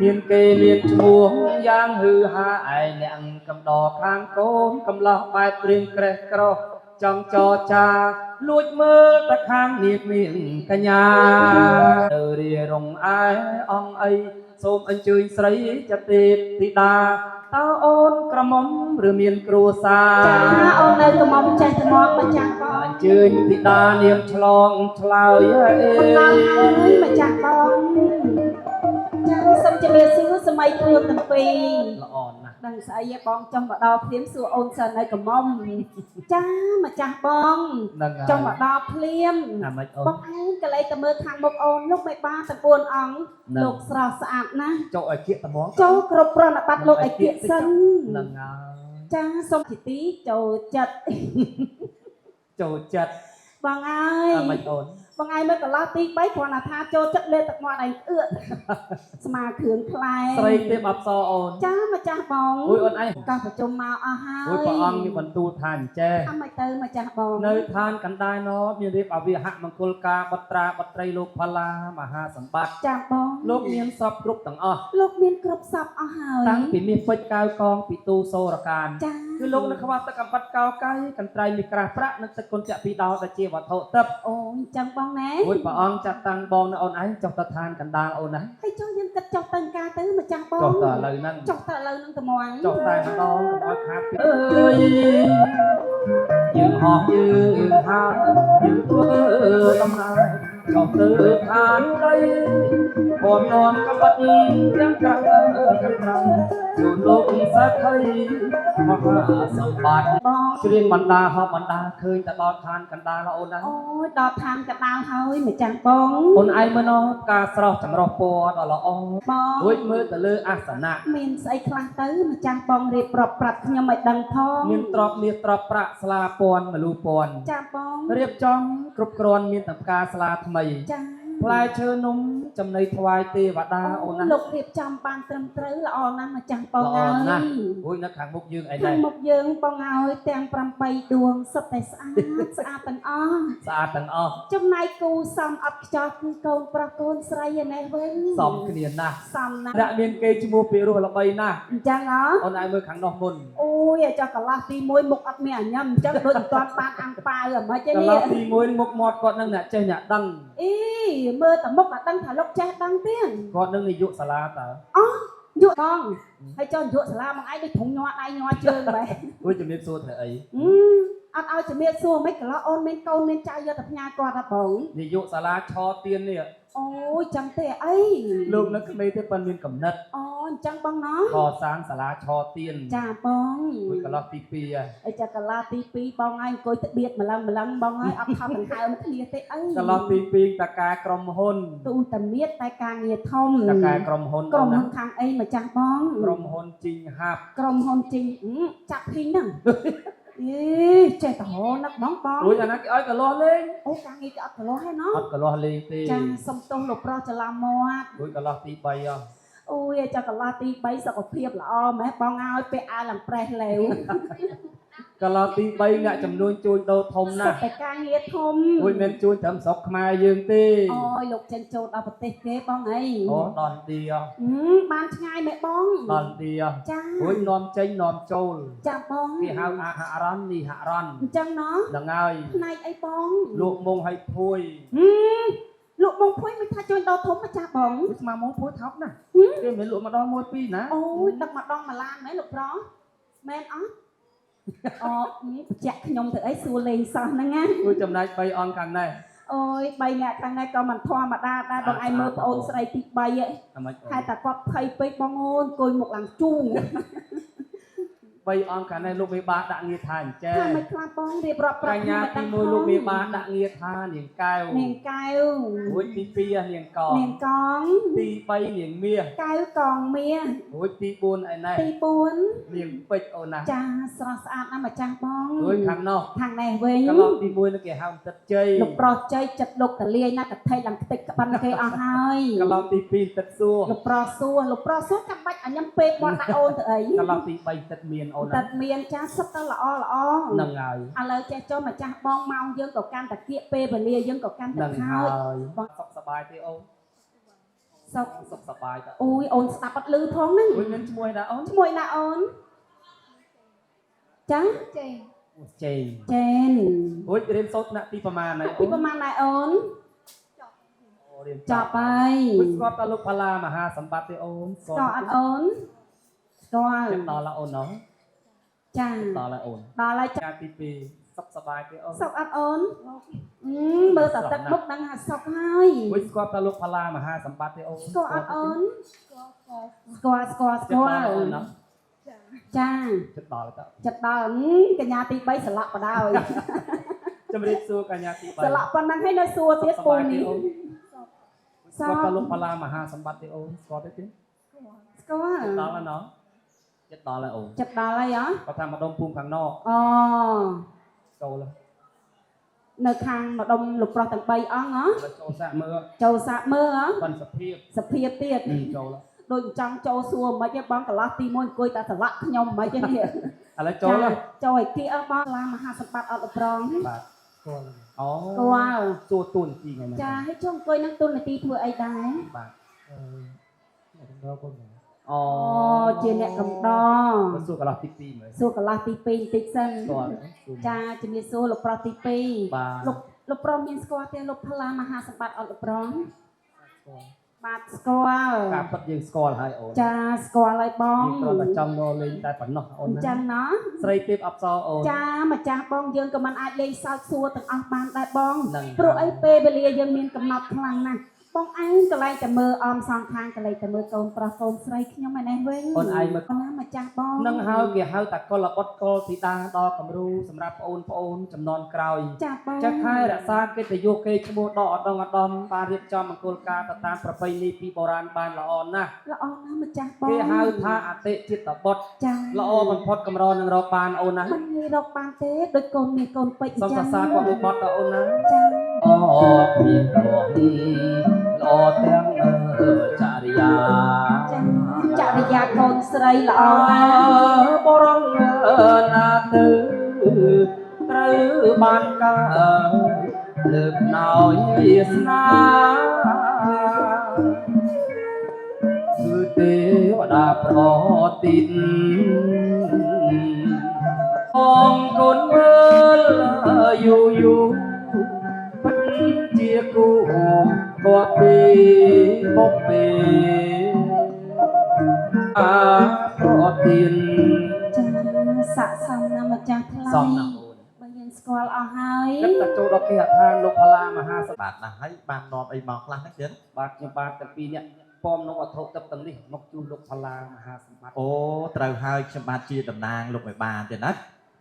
មានគេមានឈ្មោះយ៉ាងហឺហាឯអ្នកកំដរខាងកូនកំឡោះបែបរៀងក្រេះក្រោះចង់ចរចាលួចមើលតែខាងនាងនាងកញ្ញាទៅរៀរងឯអង្គអីសូមអញ្ជើញស្រីចទេពធីតាតើអូនក្រមុំឬមានគ្រួសារចាអូននៅក្រមុំចេះតែមកម្ចាស់បងអញ្ជើញធីតានាងឆ្លងឆ្លើយអេហើយម្ចាស់បងចាសូមជម្រាបសួរសម័យខ្លួនទាំងពីរល្អណាស់ដឹងស្អីឯងបងចង់មកដល់ភ្លាមសួរអូនសិននៅក្រមុំចាម្ចាស់បងចង់មកដល់ភ្លាមបងឯងក៏លេចទៅមើលខាងមុខអូនលោកមេបាទាំង4អង្គលោកស្រស់ស្អាតណាស់ចូលឲ្យគៀកត្មងចូលគ្រប់ប្រណប័ត្រលោកឲ្យគៀកសិនហ្នឹងហើយចាសូមជាទីចូលចិត្តបងអើយមិនអូនបងឯងមើលកន្លះទី3គ្រាន់តែថាចូលចិត្តលេទឹកមាត់ឯងអឿស្មាគ្រឿងខ្លែស្រីទេបអប្សរអូនចាម្ចាស់បងអូយអូនឯងកាសប្រជុំមកអស់ហើយអូយព្រះអង្គមានបន្ទូលថាអញ្ចេះអមិនទៅម្ចាស់បងនៅឋានកណ្ដាលណមានរៀបអវិហមង្គលការបុត្រាបុត្រីលោកផល្លាមហាសម្បត្តិចាបងលោកមានសពគ្រប់ទាំងអស់លោកមានគ្រប់សពអស់ហើយតាំងពីមាសពេជ្រកៅកងពីទូសូរកានចាគឺលោកនៅខ្វះទឹកកំបិតកោកៃកន្ត្រៃមីក្រាស់ប្រាក់និងទឹកគុណចៈពីដោដែលជាវត្ថុទឹកអូអញ្ចឹងបងណែអូយព្រះអង្គចាត់តាំងបងនៅអូនឯងចុះទៅឋានកណ្ដាលអូនណាហើយចុះយើងគិតចុះទៅការទៅម្ចាស់បងចុះទៅឥឡូវហ្នឹងចុះទៅឥឡូវហ្នឹងត្មងចុះតែម្ដងកុំឲ្យខាតអើយយើងហោះយើងហើរយើងធ្វើដំណើរចុះទៅឋានដីបងនាំកំបិតទាំងក្រៅជួនលោកសាថៃមហាសម្បត្តិបងជ្រៀងបណ្ដាហោបណ្ដាឃើញតែដល់ឋានកណ្ដាលអូនណាអូយដល់ឋានកណ្ដាលហើយម្ចាស់បងអូនឯងមើលណោះផ្កាស្រស់ចម្រុះពណ៌ដ៏ល្អបងរួចមើលទៅលើអាសនៈមានស្អីខ្លះទៅម្ចាស់បងរៀបប្រាប់ប្រាប់ខ្ញុំឲ្យដឹងផងមានទ្រព្យមាសទ្រព្យប្រាក់ស្លាពណ៌មលូពណ៌ចាបងរៀបចំគ្រប់គ្រាន់មានតែផ្កាស្លាថ្មីចាផ្លែឈើនំចំណីថ្វាយទេវតាអូនណាលោករៀបចំបានត្រឹមត្រូវល្អណាស់ម្ចាស់បងអើយអូយនៅខាងមុខយើងអីដែរខាងមុខយើងបងអើយទាំង8ដួងសុទ្ធតែស្អាតស្អាតទាំងអស់ចំណែកគូសំអត់ខ្ចោះគឺកូនប្រុសកូនស្រីឯនេះវិញសំគ្នាណាស់សំណាស់ដាក់មានគេឈ្មោះពីរោះល្បីណាស់អញ្ចឹងអូនឯងមើលខាងនោះមុនអូយអាចចោះកន្លះទី1មុខអត់មានអញ្ញឹមអញ្ចឹងដូចមិនទាន់បានអាំងប៉ាវអ្ហ្មងទេនេះកន្លះទី1មុខមាត់គាត់នឹងអ្នកចេះអ្នកដឹងអីមើលតែមុខអាដឹងថាលោកចេះដឹងទៀតគាត់នឹងនាយកសាលាតើអូយកបងហើយចុះនាយកសាលាមកឯងដូចធំញ័រដៃញ័រជើងបែបអូយជំរាបសួរធ្វើអីអត់ឲ្យជំរាបសួរមិនកន្លះអូនមានកូនមានចៅយកតែផ្ញើគាត់ហ៎បងនាយកសាលាឆទៀននេះអូយចាំទេអីលោកនៅក្មេងទេប៉ុន្តែមានកំណត់អូអញ្ចឹងបងណោះកសាងសាលាឆទៀនចាបងអូយកន្លះទី2អីចាកន្លះទី2បងហើយអង្គុយទៅបៀតម្លឹងបងហើយអត់ខំដង្ហើមគ្នាទេអីកន្លះទី2តការក្រុមហ៊ុនទូតមៀតតែការងារធំតការក្រុមហ៊ុនខាងអីម្ចាស់បងក្រុមហ៊ុនជីងហាប់ក្រុមហ៊ុនជីងចាប់ភីងហ្នឹងយេចេះតហោណាស់បងរួចអាណាគេឲ្យកលាស់លេងអូការងារគេអត់កលាស់ទេណោះអត់កលាស់លេងទេចាសុំទោសលោកប្រុសច្រឡំមាត់រួចកលាស់ទី3អូយចុះកន្លះទី3សុខភាពល្អម៉េះបងឲ្យពាក់អាវឡំប្រេះលេវកន្លះទី3អ្នកចំនួនជួញដូរធំណាស់តែការងារធំអូយមិនជួញត្រឹមស្រុកខ្មែរយើងទេអូយលោកចិនចូលដល់ប្រទេសគេបងអីអូដល់ឥណ្ឌាបានឆ្ងាយមែនបងដល់ឥណ្ឌាចាអូយនាំចេញនាំចូលចាបងគេហៅអាហរ៉ាន់នេះហរ៉ាន់អញ្ចឹងណោះហ្នឹងហើយផ្នែកអីបងលក់មុងឲ្យភួយលោកបងភួយមិនថាជួយដល់ធំម្ចាស់បងស្មាមងភួយថោកណាស់គេមិនលក់ម្ដង1 2ណាអូយដឹកម្ដងមួយឡានមែនលោកប្រុសមែនអត់អូបញ្ជាក់ខ្ញុំទៅអីសួរលេងសោះហ្នឹងណាអូយចំណែក3អង្គខាងនេះអ ôi bay nè thằng này có mình thoa mà đa bằng ai mơ ôn sợi tị bay ấy hai ta có thầy bay bong ôn coi một làng chuông បីអង្គកាលនេះលោកមេបាដាក់ងារថាអញ្ចឹង ថាមិនខ្លាបងរៀបរាប់ប្រាប់ កញ្ញាទី1លោកមេបាដាក់ងារថានាងកែវ នាងកែវ រួចទី2នាងកង នាងកង ទី3នាងមាស កែវកងមាស រួចទី4ឯណេះ ទី4 នាងពេជ្រអូនណា ចាស្រស់ស្អាតណាស់ម្ចាស់បង រួចខាងនោះ ខាងនេះវិញ កន្លងទី1នឹងគេហៅទឹកជ័យ លោកប្រុសជ័យចិត្តលោកតលាយណាកថេឡើងខ្ទេចក្បិនគេអស់ហើយក ន្លងទី2ទឹកសួរ លោកប្រុសសួរចាំបាច់ឲ្យញ៉ាំពេកបត់ដាក់អូនទៅអី កន្លងទី3ទឹកមានអូន តិ ណា តមានចាសុទ្ធទៅល្អ នឹងហើយ ឥឡូវចេះចូលម្ចាស់បងម៉ោងយើងក៏កាន់តែគៀកពេលវេលាយើងក៏កាន់តែ នឹង ខ ហើ ោច យបងសុខសប្បាយទេអូន សុខ សុខសប្បាយតើ អូយអូនស្ដាប់អត់ឮផងហ្នឹង រួចមានឈ្មោះណាអូន ឈ្មោះណាអូនចាចេង ចេង ចេន រួចរៀនសូត្រថ្នាក់ទីប្រមាណហើយ ពីប្រហែលដែរអូន អូរៀន ចប់ហើយ រួចស្គាល់តើលោកផាឡាមហាសម្បត្តិទេអូន ស្គាល់អត់អូនស្គាល់ ចាំដល់អូនណោះ ចា ដល់ហើយអូន ដល់ហើយចា ការទី2សុខសប្បាយទេអូន សុខអត់អូនមើលតែទឹកមុខដឹងថាសុខហើយ រួចស្គាល់តើលោកផាឡាមហាសម្បត្តិទេអូន ស្គាល់អត់អូនស្គាល់ ចាំដល់អូនណោះ ចា ចិត្តដល់តើ ចិត្តដល់កញ្ញាទី3ស្លាក់បដោយ ជំរាបសួរកញ្ញាទី3 ស្លាក់ប៉ុណ្ណឹងហើយនៅសួរទៀតពូនេះ ស្គាល់តើលោកផាឡាមហាសម្បត្តិទេអូនស្គាល់ទេទេ ស្គាល់ ចិត្តដល់ហើយណោះចិត្តដល់ហើយអូន ចិត្តដល់ហើយហ៎ គាត់ថាម្ដុំភូមិខាងនอก អូ ចូល នៅខាងម្ដុំលោកប្រុសទាំង3អង្គហ៎ ចូលសាកមើល ចូលសាកមើលហ៎ ប៉ុនសភាព សភាពទៀត ចូល ដូចចង់ចូលសួរមិនទេបងកន្លោះទី1អង្គុយតែស្លាក់ខ្ញុំមិនទេនេះ ឥឡូវចូល ចូលឲ្យគៀបងឡាមហាសម្បត្តិអត់ប្រង បាទស្គាល់អូ ស្គាល់ សួរទួនាទីថ្ងៃនេះ ចាឲ្យចុះអង្គុយនឹងទូនាទីធ្វើអីដែរ បាទអូ អូជាអ្នកកំដរ សួរកន្លោះទី2មើល សួរកន្លោះទី2បន្តិចសិន ស្គាល់ ចាជំរាបសួរលោកប្រុសទី2 បាទ លោកប្រុសមានស្គាល់ទេលោកផល្លាមហាសម្បត្តិអត់លោកប្រងបាទស្គាល់ ការពិតយើងស្គាល់ហើយអូន ចាស្គាល់ហើយបង យើងគ្រាន់តែចង់រលេងតែប៉ុណ្ណោះអូន អញ្ចឹងណា ស្រីទេពអប្សរអូន ចាម្ចាស់បងយើងក៏មិនអាចលេងសើចសួរទាំងអស់បានដែរបង ហ្នឹង ព្រោះអីពេលវេលាយើងមានកំណត់ខ្លាំងណាស់បងឯងកន្លែងតែមើលអមសងខាងកន្លែងតែមើលកូនប្រុសកូនស្រីខ្ញុំឯនេះវិញ អូនឯងមើល ណាម្ចាស់បង នឹងហើយគេហៅថាកុលបុត្រកុលធីតាដល់គំរូសម្រាប់បងប្អូនចំនួនក្រោយ ចាបង ចាក់ខែរក្សាកិត្តិយសគេឈ្មោះដកឧត្តមបានរៀបចំមង្គលការទៅតាមប្រពៃណីពីបុរាណបានល្អណាស់ ល្អណាស់ម្ចាស់បង គេហៅថាអតិចិត្តបុត្រ ចា ល្អបំផុតកម្រនឹងរកបានអូនណា មិនងាយរកបានទេដូចកូនមានកូនពេជ្រ សូមសរសើរគាត់មួយបទដល់អូនណា ចា អូមានល្អទាំងចរិយា ចរិយាកូនស្រីល្អណាស់ បរងណាទៅត្រូវបានកើតលើកណោយវាសនាគឺទេវតាប្រទីនអង្គគុណមើលយូយូពិតជាគូគាត់ពីបុកពីអាប្រទីន ចាស័កសមណាស់ម្ចាស់ថ្លៃ សំណាក់អូន បើយើងស្គាល់អស់ហើយ គិតតែចូលដល់គេហដ្ឋានលោកផល្លាមហាសម្បត្តិ បាទណាស់ហើយបាននាំអីមកខ្លះហ្នឹងទៀត បាទខ្ញុំបាទទាំងពីរនាក់ពំក្នុងវត្ថុទឹកទាំងនេះមកជូនលោកផល្លាមហាសម្បត្តិ អូត្រូវហើយខ្ញុំបាទជាតំណាងលោកមេបានទៀតណា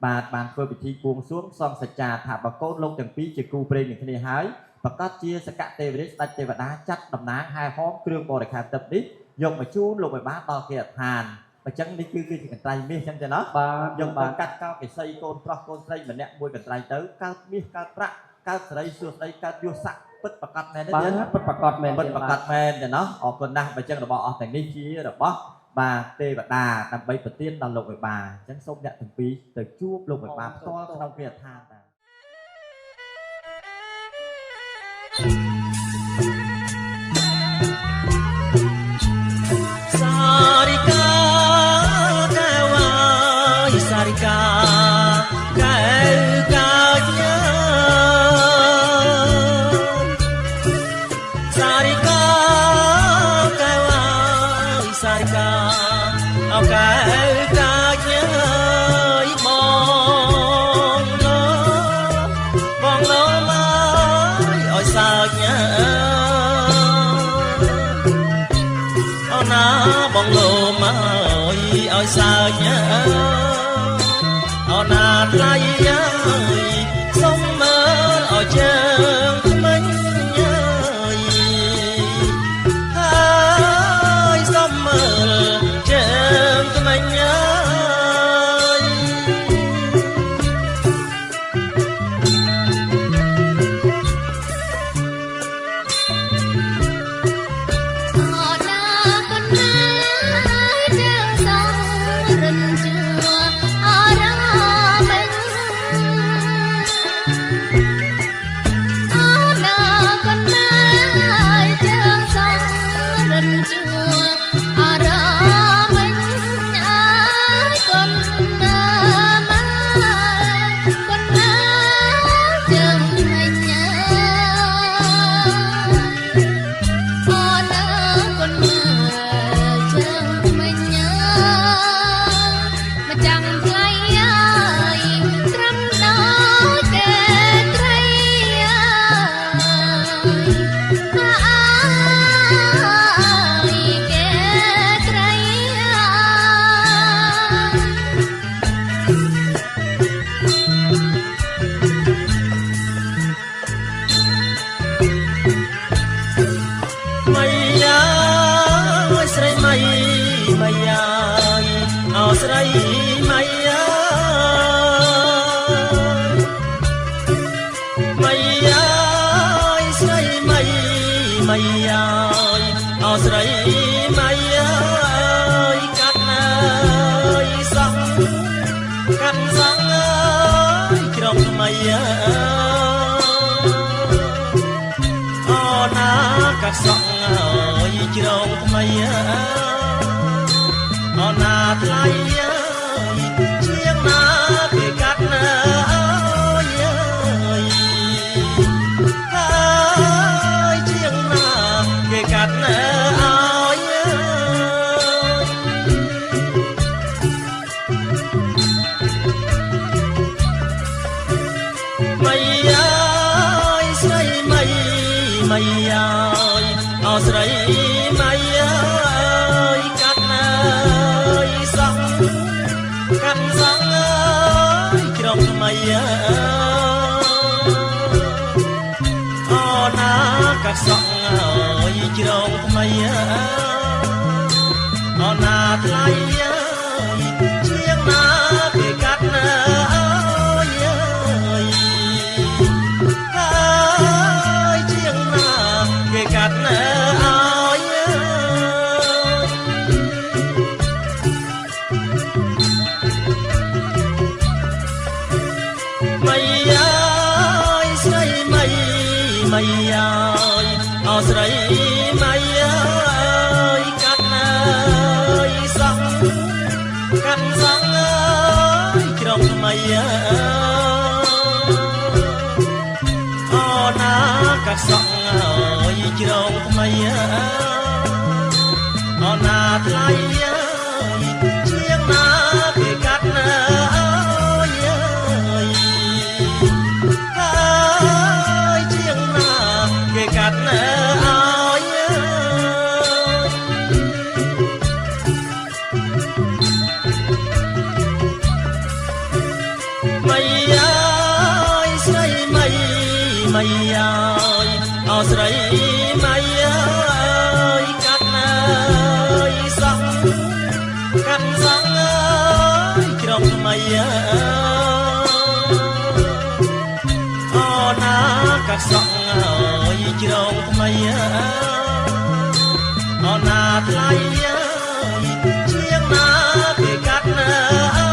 បាទបានធ្វើពិធីបួងសួងសងសច្ចាថាបកូនលោកទាំងពីរជាគូព្រេងនឹងគ្នាហើយប្រកាសជាសកទេវរាជស្ដេចទេវតាចាត់តំណាងហែហោមគ្រឿងបរិក្ខារទឹកនេះយកមកជូនលោកមេបានដល់គេអដ្ឋានអញ្ចឹងនេះគឺជាកន្ត្រៃមាសអញ្ចឹងទេណា បាទ យកទៅកាត់កោកេសីកូនប្រុសកូនស្រីម្នាក់មួយកន្ត្រៃទៅកើតមាសកើតប្រាក់កើតសេរីសួស្ដីកើតយសស័កពិតប្រកបមែនទេ បាទ ទៀត ពិតប្រកបមែន ពិតប្រកបមែនទេណាអរគុណណាស់បើអញ្ចឹងរបស់អស់ទាំងនេះជារបស់បាទទេវតាដើម្បីប្រទានដល់លោកមេបាអញ្ចឹងសូមអ្នកទាំងពីរទៅជួបលោកមេបាផ្ទាល់ក្នុងព្រះឋានតា Sarika kawai sarika kaganya Sarika kawai sarika kaganya bong lo mai oi ឲ្យសើចអូណាថ្លៃសុំមើលឲ្យជើងមិញហើយសុំមើលជើងមិញស្រីម៉ៃម៉ៃស្រីម៉ៃម៉ៃអោស្រីម៉ៃកាត់ណាយសោះកាត់សងក្រុមម៉ៃអូណាកាត់សងក្រុមថ្មីអូណាថ្លៃជាងណាគេកាត់ណាហើយជាងណាគេកាត់ណាម៉ៃស្រីម៉ៃម៉ៃអោស្រីម៉ៃកាត់ណាយសោះកាត់សងក្រុមម៉ៃអូណាកាត់សងក្រុមថ្មីអូណាថ្លៃជាងណាគេកាត់ណាហើយជាងណាគេកាត់ណាម៉ៃអោស្រីម៉ៃកាត់ណាយសោះកាត់សងក្រុមម៉ៃអូណាកាត់សងក្រុមថ្មីអូណាថ្លៃជាងណាគេកាត់ណាគេកាត់ណាឲ្យម៉ៃស្រីម៉ៃម៉ៃអោស្រីម៉ៃកាត់ណាយសោះកាត់សងក្រុមម៉ៃអូណាកាត់សងក្រុមថ្មីអូណាថ្លៃជាងណាគេកាត់ណាហើ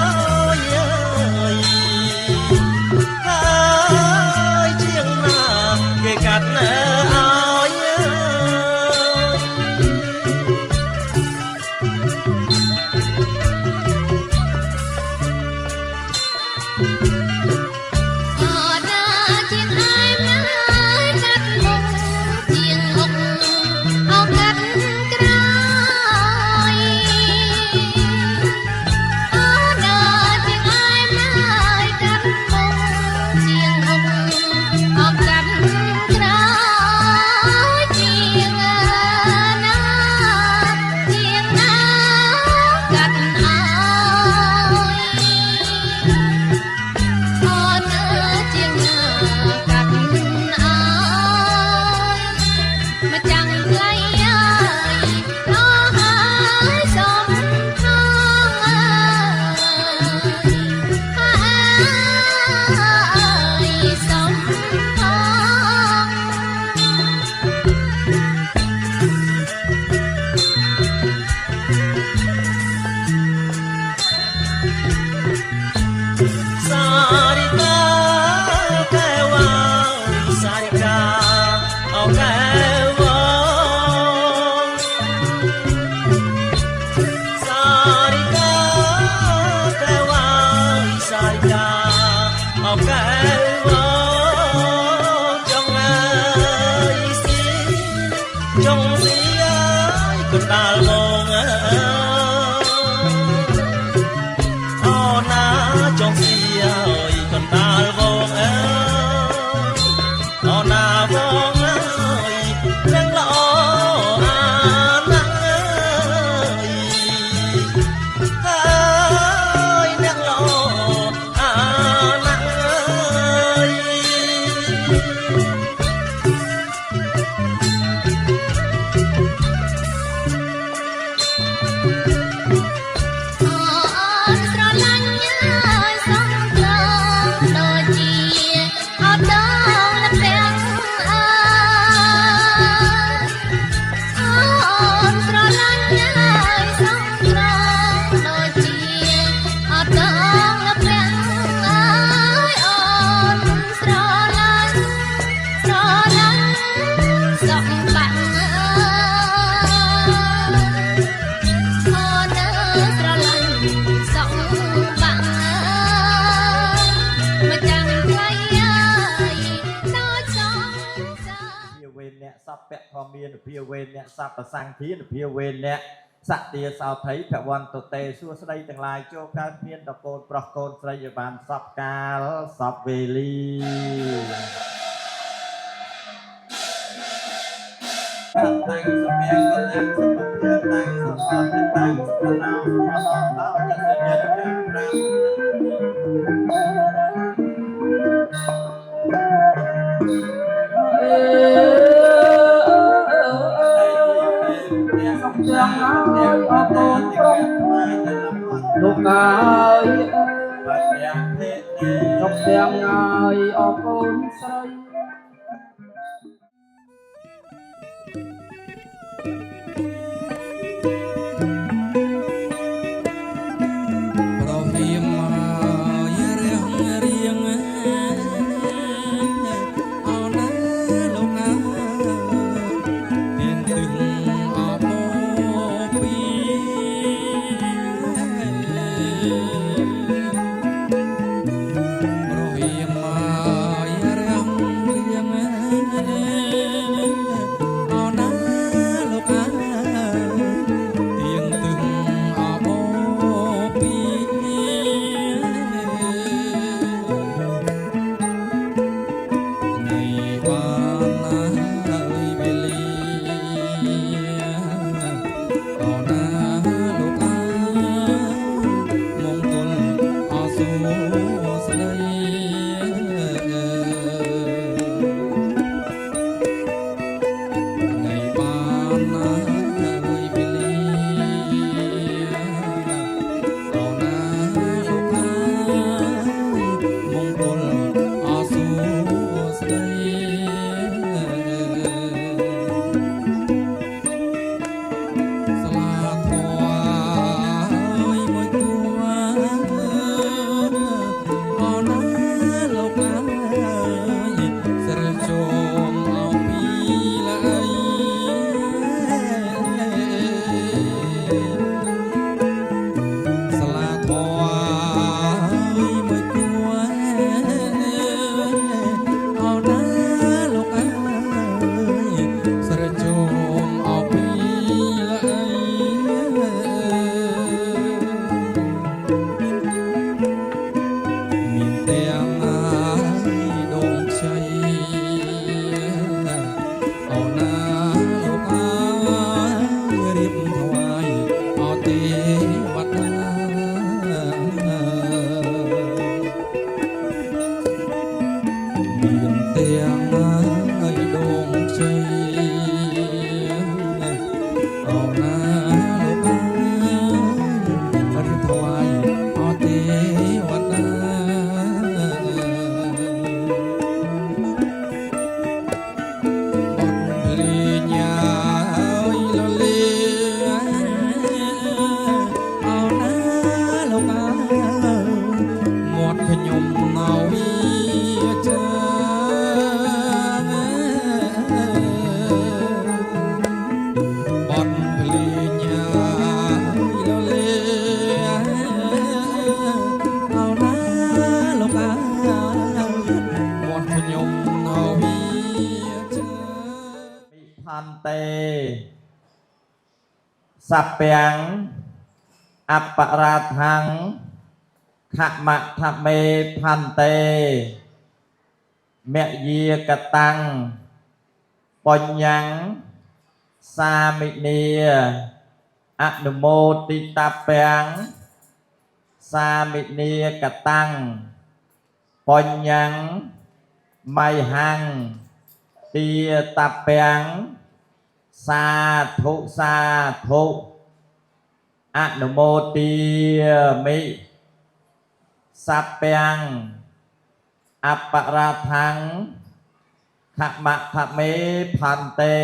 យជាងណាគេកាត់ណា សពៈធម្មានភិវេនអ្នកសពសង្ឃានភិវេនអ្នកសត្យាសោថៃភវន្តទេសួស្ដីទាំងឡាយចូលកើតមានដល់កូនប្រុសកូនស្រីឲ្យបានសពកាលសពវេលាតាំងសម្រាប់កលៈសុខភាពតាំងសុខភាពតាំងសុខភាពដល់ចន្ទញ្ញាទាំងទាំងហើយអរគុណប្រុសលោកហើយសុខទាំងហើយអរគុណស្រីសពាំងអបរាថੰខមថមេផន្តេមយាកតាំងបញ្ញੰសាមិនីអនុមោទិតពាំងសាមិនីកតាំងបញ្ញੰមៃហੰទាតពាំងសាធុអនុមោទាមិសពាំងអបរាថੰខមថមេផន្តេ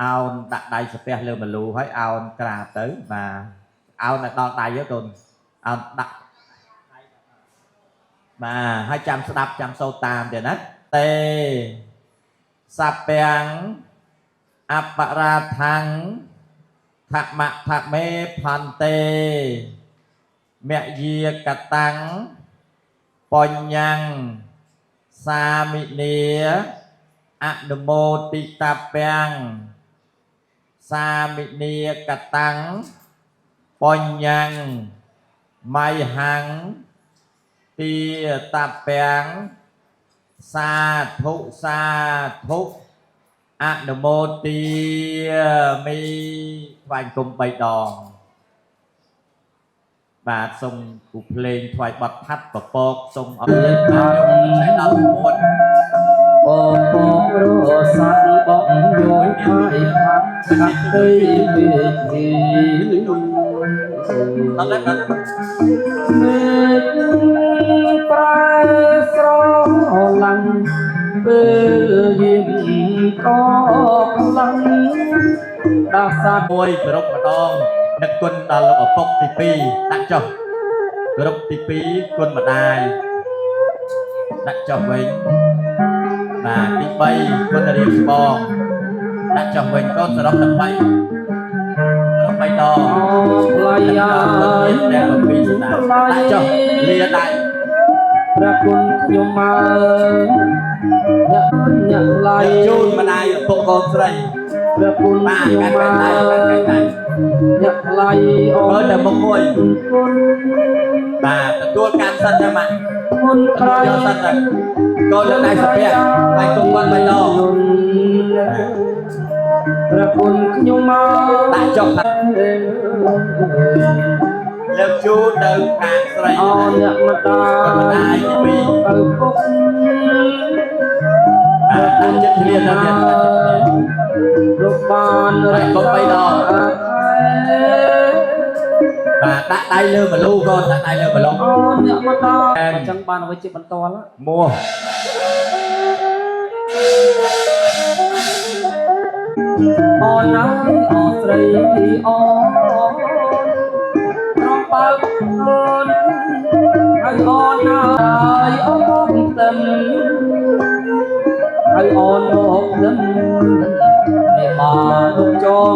អោនដាក់ដៃស្ពះលើមលូហើយអោនក្រាបទៅបាទអោនដល់ដៃទៅកូនអោនដាក់បាទហើយចាំស្ដាប់ចាំសូត្រតាមទៀតណាតេសពាំងអបរាថੰខមថមេផន្តេមយាកតាំងបញ្ញੰសាមិនីអ อนุโมติตาเปียงสามิเนียกตังปัญญังไม่หังตีตาเปียงสาธุอนุโมติมีไหว้กุมใบดองบาททรงกุเพลงถวายบัตรพัดประปอกทรงเอาเลยมาใช้ดาวมวล โอ้โหรสัตว์บ้องโยยไผ่พักขัดเคยเวที ตอนนั้นนั้น เมื่อปลายสรลังเปื่อยิ้มก็ลังดาษ มวยกรบกระดองนักกุนดาลกปกตีปีนักจบกรบตีปีกุนมาได้นักจบเวงมาตีใบกุนเรียบสบองนักจบเวงก็สรบนักใบใบดองนักจบเรียนแดงปีสนานักจบเรียนได้ พระคุณยมมายักไหล จูนมาได้ปกครองใส่ พระคุณ มาย กัน มมา ได้ยักไหลออก เออแต่มงมวย คุณ มาตัวการสัตว์มัน คุณใคร ยอสัตว์ก็เลือกได้สักเพียงไปตรงวันไปดอง พระคุณยมมา tại chọc lớp chú đơn càng sợi เอาเนี่ยมาตา còn mà ai thì bị เปิดปุ๊บ ta chất liên là tiền ลูกบอล phải con bay đò và đã tay lơ mà lưu con đã tay lơ mà เอา lưu เนี่ยมาตาจังบานเอาไว้จิบบรรทอนละ mua อ่อนน้ำอ่อนใสอ่อนร้องเปิดเอิญให้อ่อนน้ำอ่อนเต็มให้อ่อนอกเต็มให้มาลูกจอง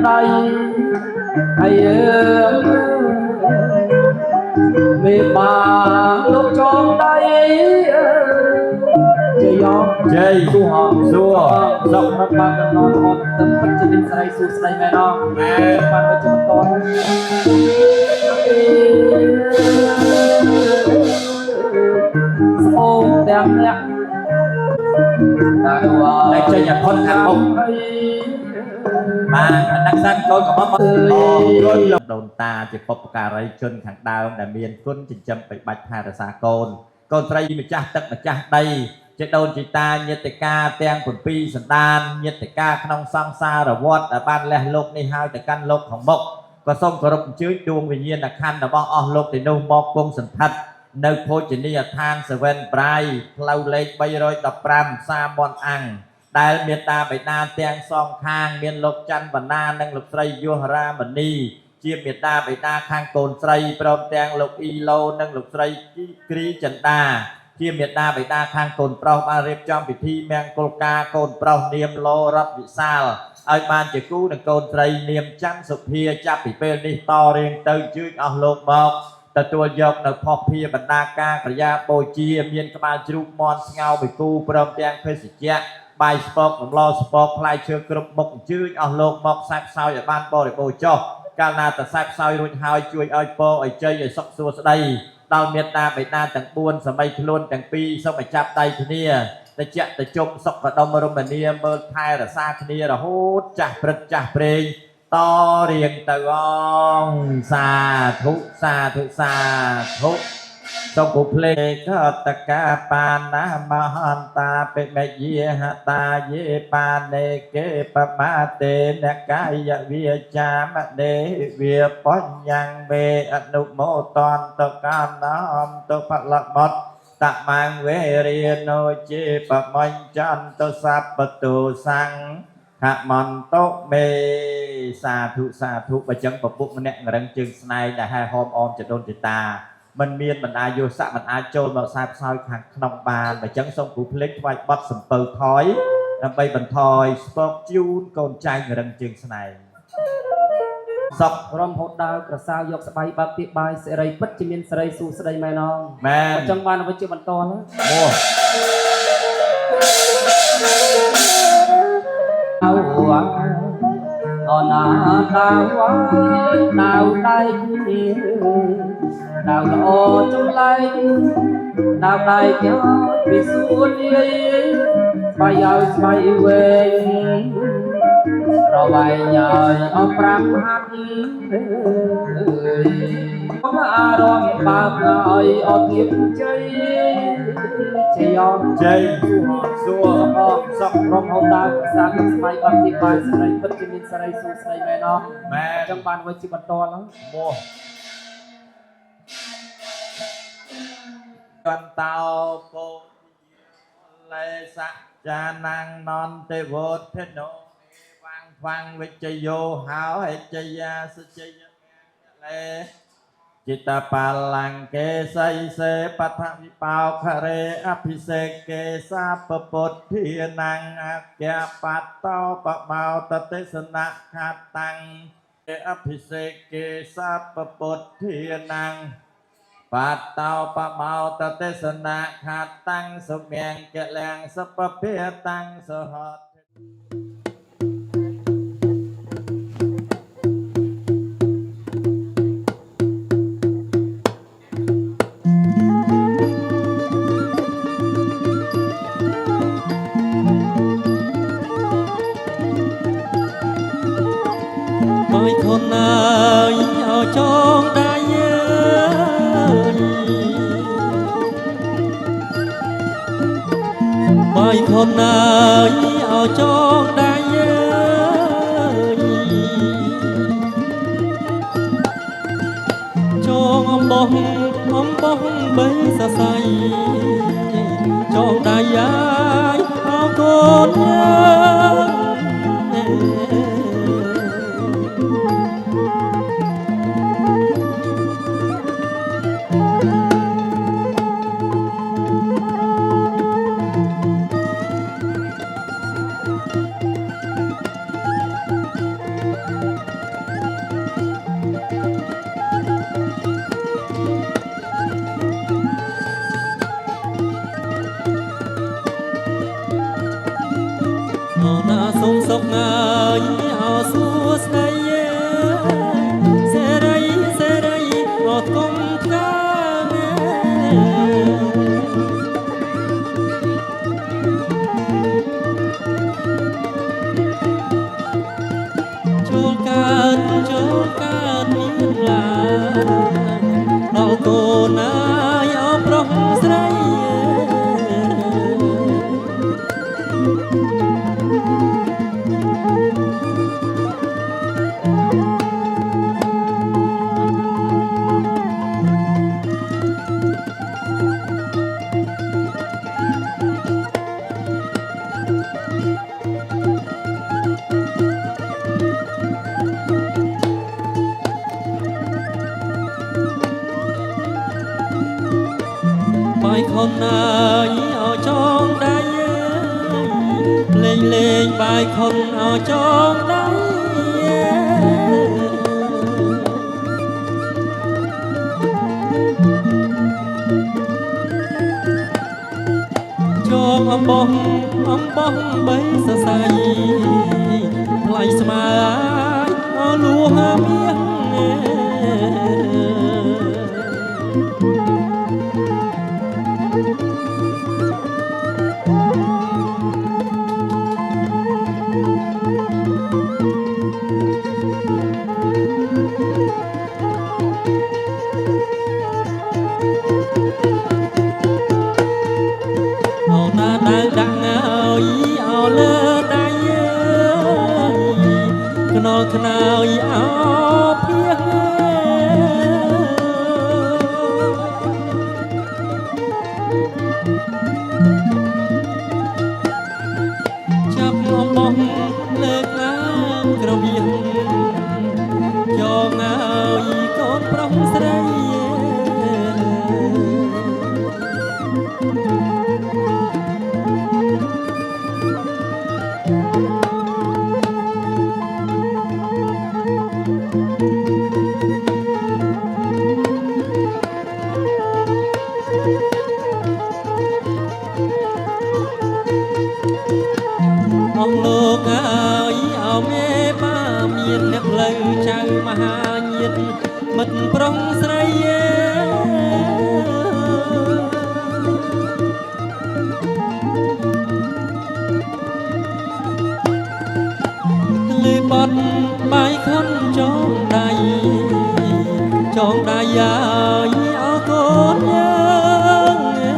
ได้ให้ไม่มาลูกจองได้จะยอม chơi xua xua dọc nó ba cái non hot tấm bạch trên bên sài xua sài mẹ nó mẹ ba nó chân to ôm tem nhẹ đây chơi nhà con thằng ông màนักสร้างก้นกับมันก้นลงโดนตาจะพบการไรจนขังดาวแต่เมียนก้นจึงจำไปบัดหาแต่สาโกนก้นไตรมีจ้าตึกมาจ้าใดจะโดนจิตาเนติกาเตียงผลปีสันดานเนติกาขนมซังซาระวอดแต่บ้านแหลโลกในหายแต่กันโลกของมกก็ส่งกระบชื้อดวงวิญญาณคันแต่บ้องอโลกแต่นุ่มมอกกงสันทัดในโพจินียทานเซเว่นไบรเราเล็กใบรอยดับปรำซาบอนอังได้เมียตาใบนาเตียงซองคางเมียนลกจันบรรณานังลกไตรยัวรามณีเจียมเมียตาใบนาคางโกนไตรปรอมเตียงลกอีโลนังลกไตรกรีจันดาเจียมเมียตาใบนาคางโกนเปรามาเรียบจอมพิธีแมงโกลกาโกนเปราเนียมโลรับวิสาลไอ้บานจะกู้นังโกนไตรเนียมจันสุเพียจับปีเปนิตอเรียงเตยจืดเอาโลกบอกแต่ตัวยกในพอเพียบรรดากากระยาโปเจียเมียนกมาจรุมอนเงาไปกู้ปรอมเตียงเพศเจใบสปอกของลอสปอกพลายเชือกกระบกจืดเอาโลกมอกแซบเศร้าอย่างบ้านโปรโปจอกการนาแต่แซบเศร้ารุ่นหายช่วยไอ้โปไอ้เจยไอ้ซอกซัวสไดดาวเมียตาใบนาต่างปวนสมัยทลุนต่างปีสมัยจับไดทีเนียแต่เจแต่จมซอกกระดมรมเนียเมื่อไทยแต่ซาทีเนียเราโหดจ่าปรึกจ่าเปรงต่อเรียงตะกองสาธุสาธุสาธุจงกุเพลก็ตะกาปานะมหันตาเป็นแม่เยหตาเยปาเนเกปมาเตนกายเวียจามเดเวียปัญญังเบอนุโมตอนตะการน้อมตะพละมดตะมังเวเรียโนเจปมัญจันตสัพปตุสังขมันโตเมสาธุสาธุประจังปปุกมันเนี่ยรังจึงสไนแต่ให้หอมออมจะโดนจิตามันเมียนมันอายุสะมันอาโจมาซาบซอยขังขนมบานประจังส่งผู้เพลิดไว้บัดสมเปิลถอยนำไปบรรทอยสปอกจูนโกนใจรังจึงสไนสอบ รำหดดาวกระซาวยกสบายบักติบายเสรีปัจจิมินเสรีสู่สไดแม่น้อง แม่ จังบานเอาไว้จิบบรรทอนละ โม ណាដាវអើយដាវដៃគ្នាដាវល្អចម្លែកដាវដៃគេពីសួនយាយស្បៃឲ្យស្បៃវែងរវៃញ៉យអស់5ហាត់អារម្មណ៍បើកឲ្យអត់ទៀតជ័យជ័យអត់ជ័យសួរអបសក់រំហូតដើរសាទឹកស្បៃអត់ទីបាយស្រីពិតជាមានស្រីសួស្ដីមែនអត់មែនចឹងបានវិញជាបន្តហ្នឹងមកកន្តោពោលេសចានាងនន្ទេវោធិណោវាងវាងវិជ្ជយោហោហេជយាសជយលេចិត្តបាលាំងកេសៃសេបថវិបោខរេអភិសេកេសាពពុទ្ធានាងអគ្គបតោបបោតទេសនៈខាតាំងអភិសេកេសាពពុទ្ធានាងបតោបបោតទេសនៈខាតាំងសុមង្គលាំងសពភាតាំងសហតបាយខនណាយអោចងដៃបាយខនណាយអោចងដៃចងអំបោះបីសរសៃចងដៃយាយអោកូនសូមសុខងាយអោសួស្ដីសេរីអត់គុំកាចូលកើតមានឡាដល់កូនណាយអោប្រុសស្រីបាយខនណាយអោចងដៃលេងបាយខនអោចងដៃចងអំបោះបីសរសៃថ្លៃស្មើអោលួហាមាសដាក់ឲ្យអោលើដៃខ្នល់ខ្នើយអោភៀសចាប់អំបោះលើកឡើងក្រវៀងយកឲ្យកូនប្រុសស្រី ហាញាតមិត្តប្រុងស្រីលើបត់បាយខុនចងដៃយាយអរគុណយើ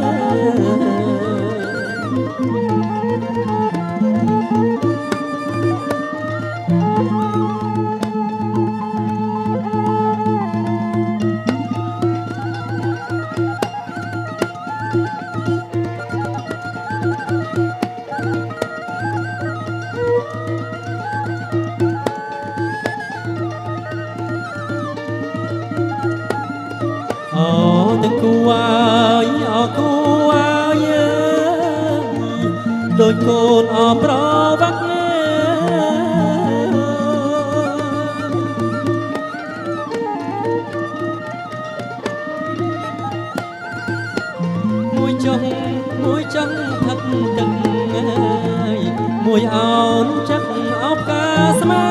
ងទាំងគូអាយអគូអាយដូចកូនអប្រវាក់មួយចង់ផឹកទឹកមួយអោនចាក់អោបកាស្មៅ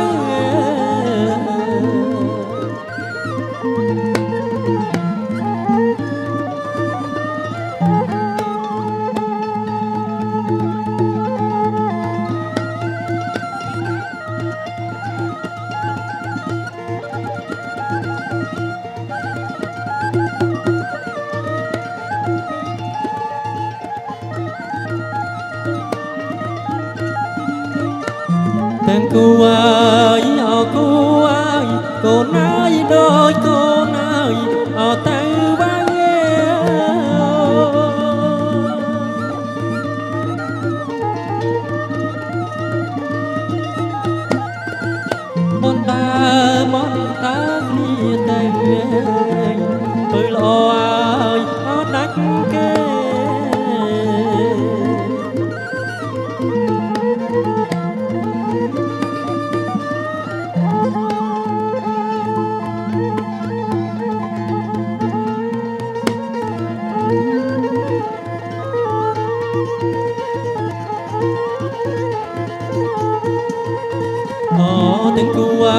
ទាំងគូអាយអគូអាយកូនអាយដូចកូនអាយអទៅវាងបន្តើគ្នាទៅពើល្អអាយអត់ដាច់គេទាំងគូអា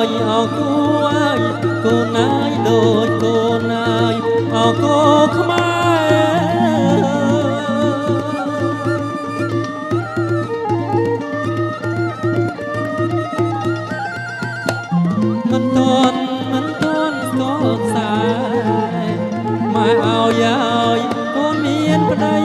យអគូអាយកូនអាយដូចកូនអាយអគូខ្មែរមិនទាន់ស្គាល់ខ្សែម៉ែឲ្យយាយកូនមានប្តី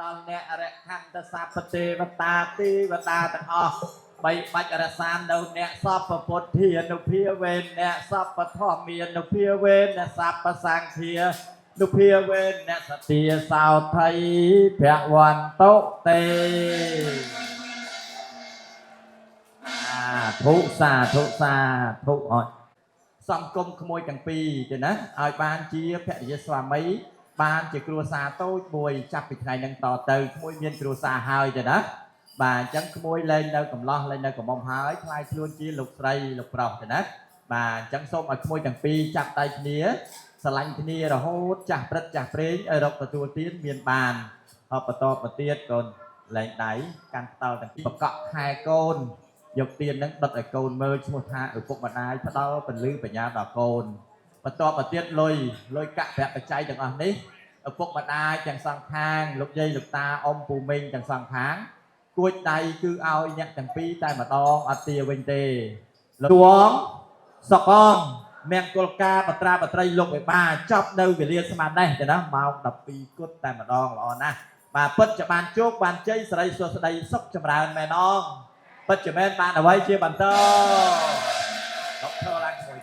ដល់អ្នកអរិខន្តសព្ទទេវតាទេវតាទាំងអស់បីបាច់រសាននៅអ្នកសពពុទ្ធានុភាវេនអ្នកសពធម្មានុភាវេនអ្នកសពសង្ឃានុភាវេនអ្នកសទាសោថៃភវន្តុទេសាធុអត់សំគុំក្មួយទាំងពីរទេណាឲ្យបានជាភរិយាស្វាមីបានជាគ្រួសារតូចមួយចាប់ពីថ្ងៃនឹងតទៅក្មួយមានគ្រួសារហើយទេណាបាទអញ្ចឹងក្មួយលែងនៅកំឡោះលែងនៅកំមុំហើយខ្លាយខ្លួនជាលោកស្រីលោកប្រុសទេណាបាទអញ្ចឹងសូមឲ្យក្មួយទាំងពីរចាប់ដៃគ្នាស្រឡាញ់គ្នារហូតចាស់ព្រឹកចាស់ព្រេងឲ្យរកទទួលទានមានបានបន្តមកទៀតកូនលែងដៃកាន់ផ្ដាល់ទាំងពីរបកក់ខែកូនយកទាននឹងដុតឲ្យកូនមើលឈ្មោះថាឪពុកម្ដាយផ្ដល់ពលឺបញ្ញាដល់កូនបន្តមកទៀតលុយកាក់ប្រាក់បច្ច័យទាំងអស់នេះឪពុកម្ដាយទាំងសងខាងលោកយាយលោកតាអ៊ំពូមីងទាំងសងខាងគួចដៃគឺឲ្យអ្នកទាំងពីរតែម្ដងអត់ទាវិញទេលោកទួងសុកងមង្គលការបត្រាបត្រីលោកវិបាចប់នៅវេលាស្មើនេះទេណាម៉ោង 12 គត់តែម្ដងល្អណាស់បាទពិតជាបានជោគបានជ័យសិរីសួស្តីសុខចម្រើនមែនអងពិតជាមែនបានអ្វីជាបន្តដុកធរឡើងមួយ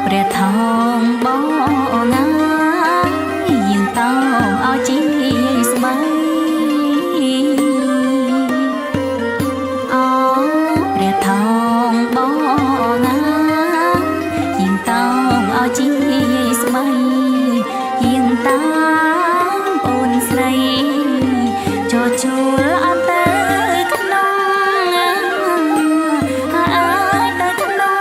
ព្រះថោងបងណាយើងតោងឲ្យជីស្បៃអូព្រះថោងប ជួលអត់ទៅក្នុងអើយទៅក្នុង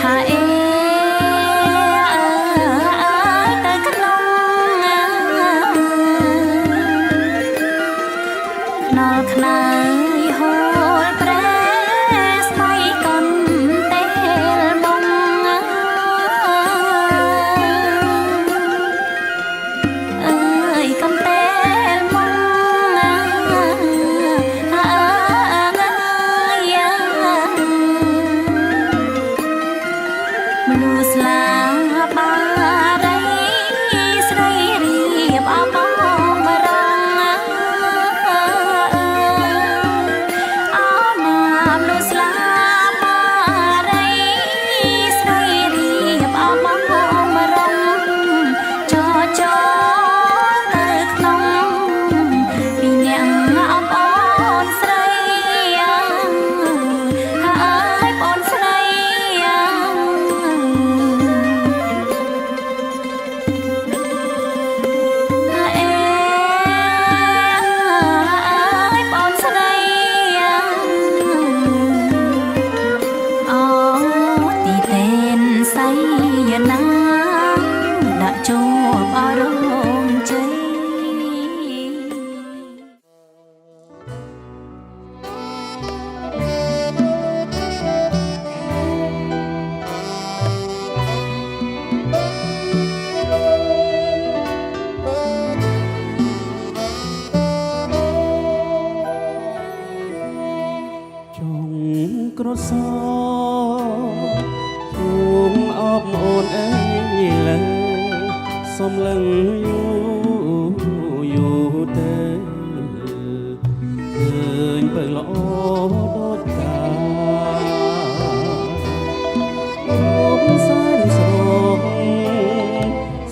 ហាអេទៅក្នុងណល់ខ្នើយហូរប្រែស្បៃកុនទេលបងអើយកុនទេលបងមនុស្សស្លាប់បារីស្រីរៀបអបមរងអណាមមនុស្សស្លាប់បារីស្រីរៀបអបមរងចោទៅក្នុងពីអ្នកអបអូនស្រីហើយបងស្រីបងស្រីអូទីទេនសៃណាដាក់ជួបអរំជ័យ ចងក្រសោភូមិអបអូនអើយលើសំឡឹងយូរទៅឃើញបើល្អដូចកាអូនសែនស្រង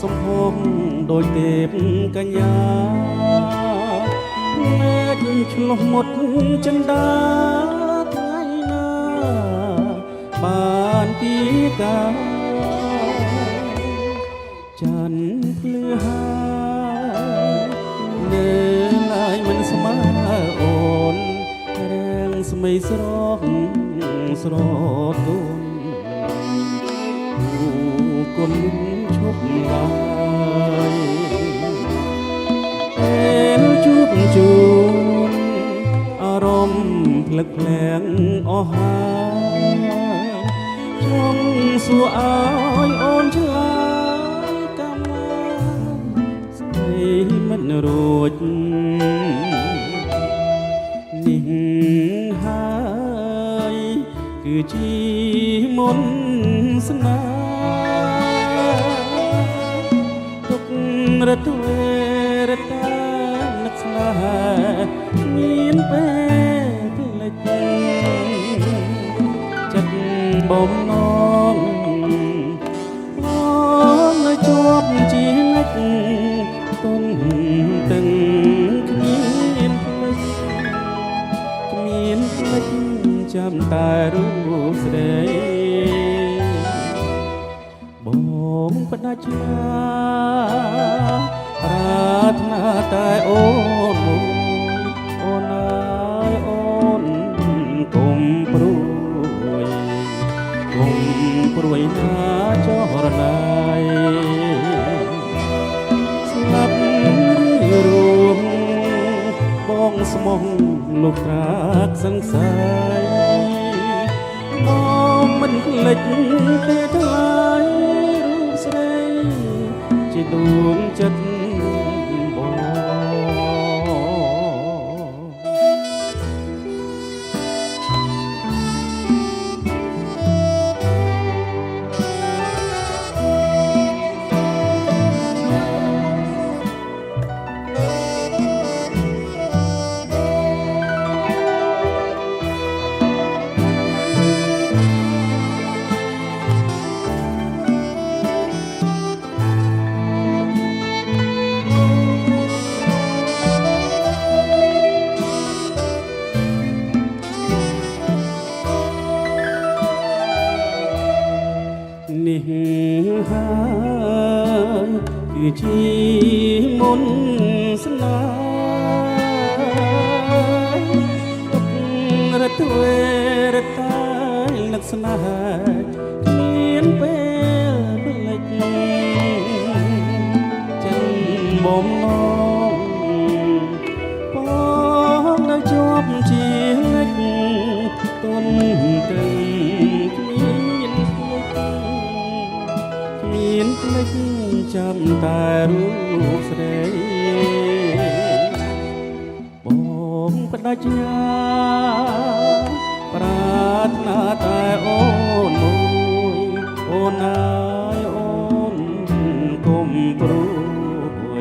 សំភពដូចទេពកញ្ញាភ្នែកឆ្លុះមុតចិន្តាថ្ងៃណាបានពីកាច័ន្ទភ្លឺហើយនៅឡើយមិនស្មើអូនរាំងស្មីស្រស់ស្រទន់គុណឈប់ឡើយពេលជួបជូនអារម្មណ៍ភ្លឹកភ្លាំងអស់ហើយចង់សួរឲ្យអូនឆ្លើយកម្មស្ដីមិនរួចនេះហើយគឺជាមន្តស្នេហ៍ទុករត់វេរតានឹកស្នេហ៍មានពេលផ្លេចចិត្តបំណងអូននៅជាប់ជានិច្ចទុនទឹងគ្មានផ្លេចចាំតែរូបស្រីបងបដាច់ណាប្រាថ្នាតែអូនមួយអូនអើយអូនកុំព្រួយណាចរណៃស្លាប់រួមបងស្មោះលោកត្រាកសង្ស័យបងមិនភ្លេចទេថ្លៃរូបស្រីជាដួងចិត្តបង អ ជាមុនស្នេហ៍រត់ទ្វេរត់តែនឹកស្នេហ៍គ្មានពេលភ្លេចចិនបំណងបងនៅជាប់ជានិច្ចទុនទឹងគ្មានភ្លេចចាំតែរូបស្រីបងបដិញ្ញាប្រាថ្នាតែអូនមួយអូនអើយអូនកុំព្រួ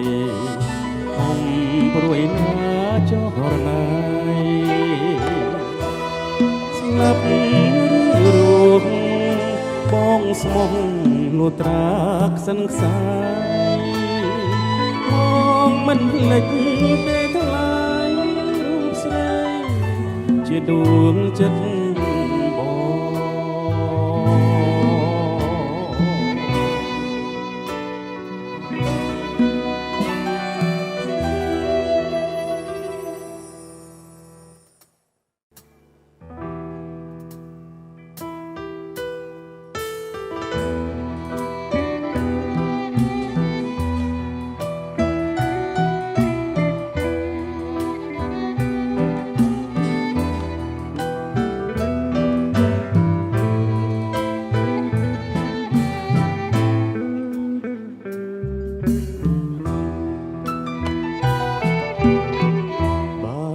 យកុំព្រួយណាចរណៃស្លាប់រស់បងស្មោះលួត្រាក្សិនខ្សាយមិនភ្លេចពេលថ្លៃរូបស្រីជាដួងចិត្តប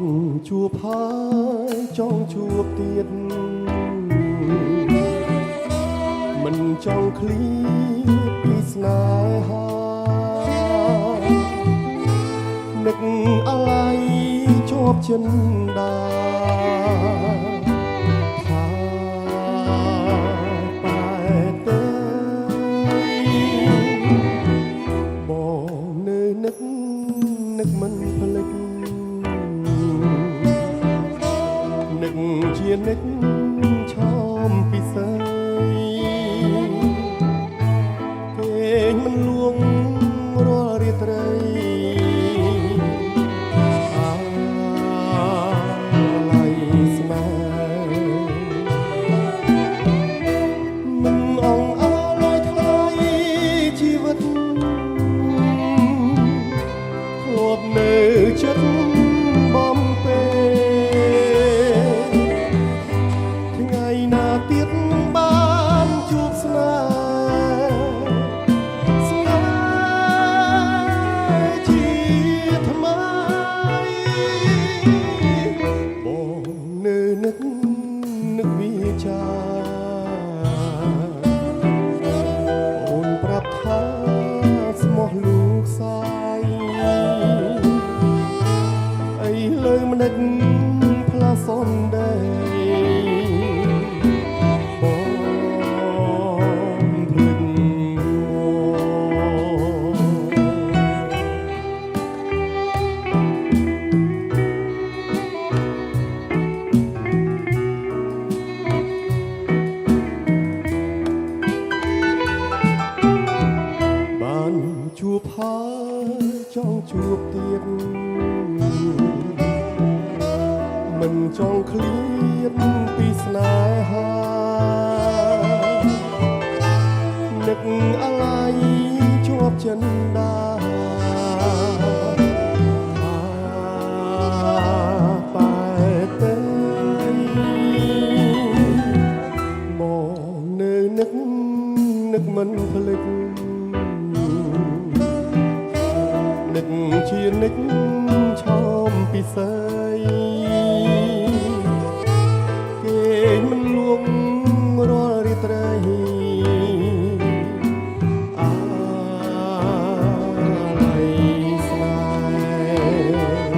ងជួបហើយចង់ជួបទៀតមិនចង់ឃ្លៀតពីស្នេហានឹកអាឡ័យជាប់ចិនដាថាបែទេបងនៅនឹកមិនភ្លេចនឹកជានិច្ចឆោមពិសេសគេមិនលួងរាល់រាត្រីអាឡ័យស្នេហ៍មិនអងអាឡ័យថ្លៃជីវិតធ្លាប់នៅចិត្តបំពេទៀតបានជួបស្នេហ៍ជាថ្មីបងនៅនឹកវាចាអូនប្រាប់ថាស្មោះលោកសាយអីលើមិននឹកផ្លាសនដែរជួបហើយចង់ជួបទៀតមិនចង់ឃ្លៀតពីស្នេហានឹកអាឡ័យជាប់ចិនដាបែទេបងនៅនឹកមិនភ្លេចនឹកជានិច្ចឆោមពិសេសគេមិនលួងរាល់រាត្រីអាឡ័យស្នេហ៍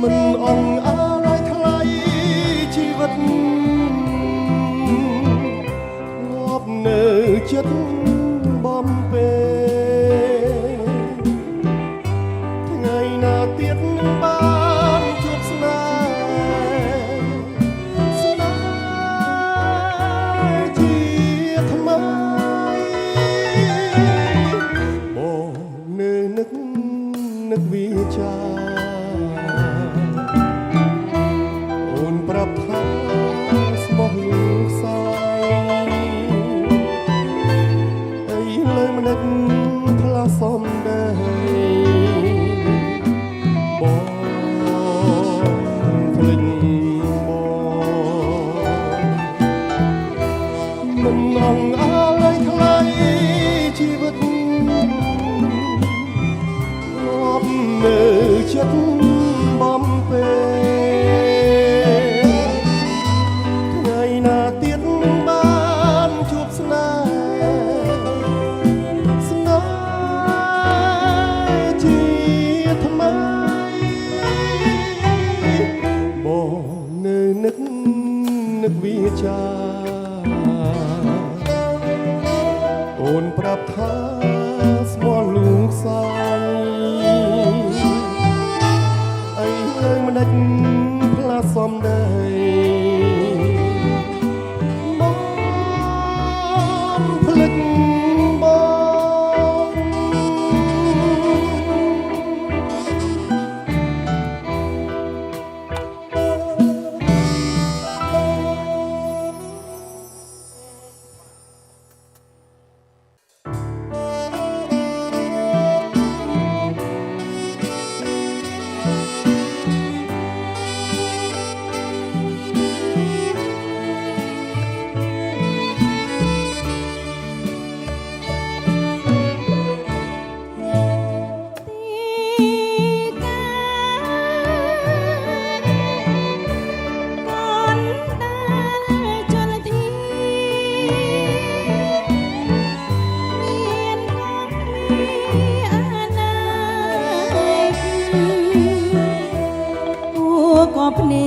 មិនអងអាឡ័យថ្លៃជីវិតងាប់នៅចិត្តបំពេថ្ងៃណាទៀតបាន ចាអូនប្រាប់ថាស្មោះលូកសាយអីលើមិនដឹកផ្លាសំដែរបងភ្លេចបងមិនអងអាឡ័យថ្លៃជីវិតនៅចិត្តបំពេថ្ងៃណាទៀតបានជួបស្នេហ៍ជាថ្មីបងនៅនឹកវាចាអូនប្រាប់ថាស្មោះលូកសាយមិនដាច់ផ្លាសំដែរបងភ្លេចបង ត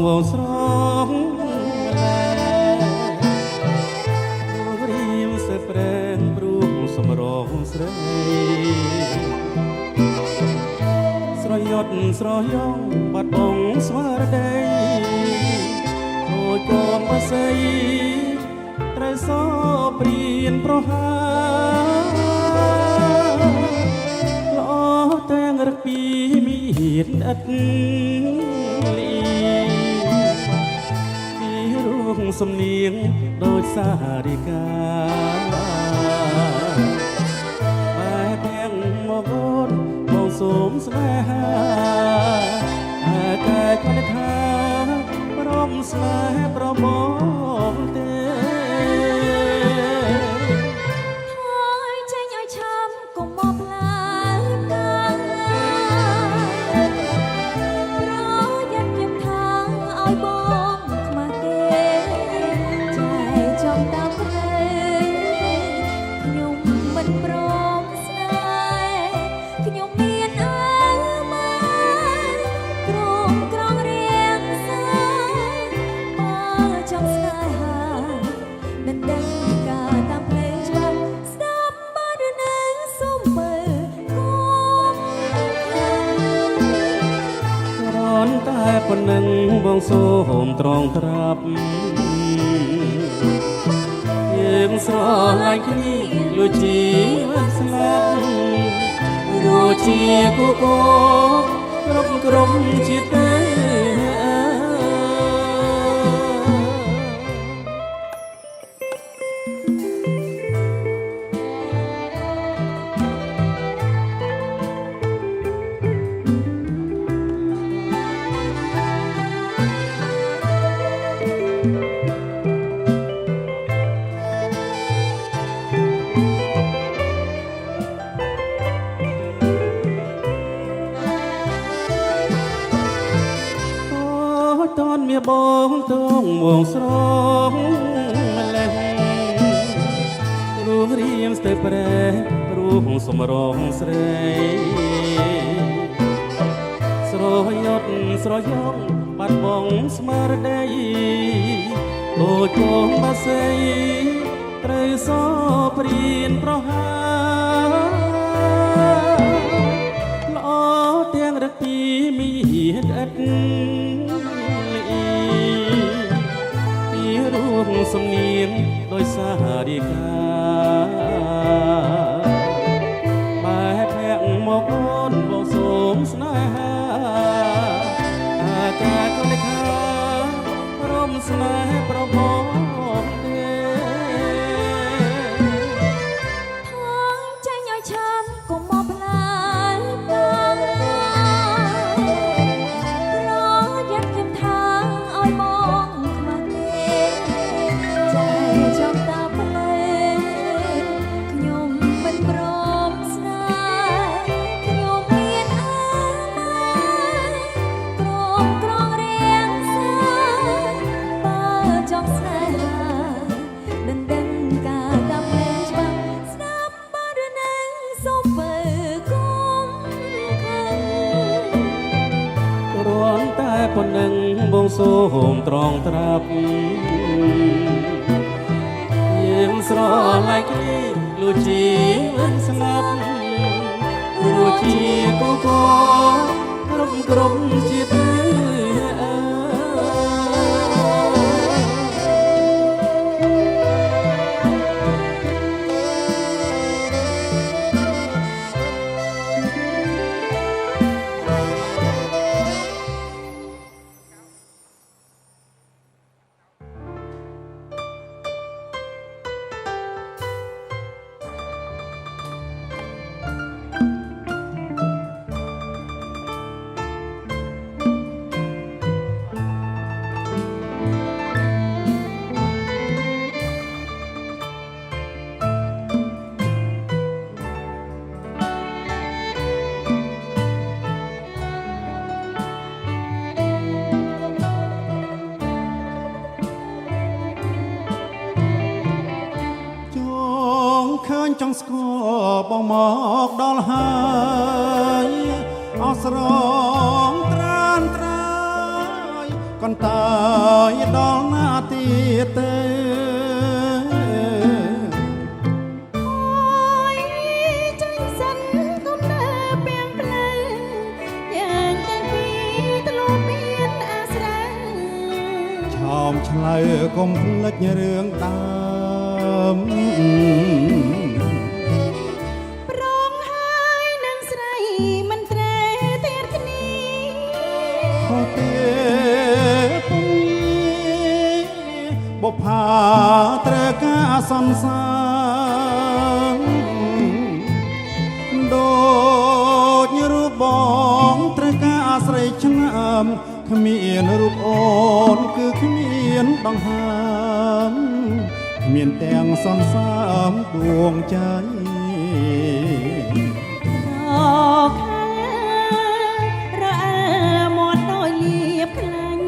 វងស្រងម្លែរៀមសេប្រែងព្រួងសម្រងស្រីស្រយត់ស្រយងបាត់បង់ស្មារតីកូនបស័យត្រូវសោព្រៀនប្រហាល្អទាំងរពីមានអត់លីពីរូងសំនៀងដូចសារិកាបែបទាំងមកអូនមកសូមស្នេហាតែគាត់ថាព្រមស្នេហ៍ប្រមងទេថយចេញឲ្យឆាប់កុំមកឡើយកាលប្រយ័ត្នខ្ញុំថាឲ្យបងខ្មាស់ទេចែចំតាមព្រៃខ្ញុំមិនព្រមស្នេហ៍ខ្ញុំមានអើម៉ែក្រមក្រងរៀងសាបើចង់ស្នេហាដណ្ដឹងការតាមផ្លេចច្បាប់ស្ដាប់បើឬនឹងសុំមើលគុំគ្រាន់តែប៉ុណ្ណឹងបងសូមត្រង់ត្រាប់យើងស្រឡាញ់គ្នាដូចជីវិតស្លាប់ដូចជាគូកូក្រុមជាតិទេតនមាបងទងវងស្រងម្លេះរូងរៀមស្ទើប្រែរូងសម្រងស្រីស្រយត់ស្រយងបាត់បង់ស្មារតីដូចកូនបស័យត្រូវសោព្រៀនប្រហាល្អទាំងរពីមានឥតសំនៀងដោយសារិកាបែបភ័ក្រមកអូនបងសូមស្នេហាអាការក៏លេខារំស្នេហ៍ប្រមងទេថយចេញឲ្យឆាប់កុំមកឡើយបងប្រយ័ត្នខ្ញុំថាឲ្យបងខ្មាស់ទេចែចំតាមផ្លេខ្ញុំមិនព្រមស្នេហ៍ខ្ញុំមានអើម៉ែក្រមក្រងរៀងសាបើចង់ស្នេហាដណ្ដឹងការតាមផ្លេច្បាប់ស្ដាប់បើឬនឹងសូមមើលគុំខឹងគ្រាន់តែប៉ុណ្ណឹងបងសូមត្រង់ត្រាប់យើងស្រឡាញ់គ្នាដូចជីវិតស្លាប់ដូចជាគូកូក្រុមជាតិទេចង់ស្គាល់បងមកដល់ហើយអស់ស្រងត្រានត្រាយក៏ តើយដល់ណាទៀតទេ ឆ្លើយកុំភ្លេចរឿងដើមប្រងហើយនឹងស្រីមិនត្រេទៀតគ្នាខុសទេពុំបុផាត្រូវការសន្សំដូចរូបបងត្រូវការអាស្រ័យឆ្នាំគ្មានរូបអូនគឺគ្មានដង្ហើមគ្មានទាំងសន្សំដួងใจរខារអើមាត់ដោយលៀបខ្លាញ់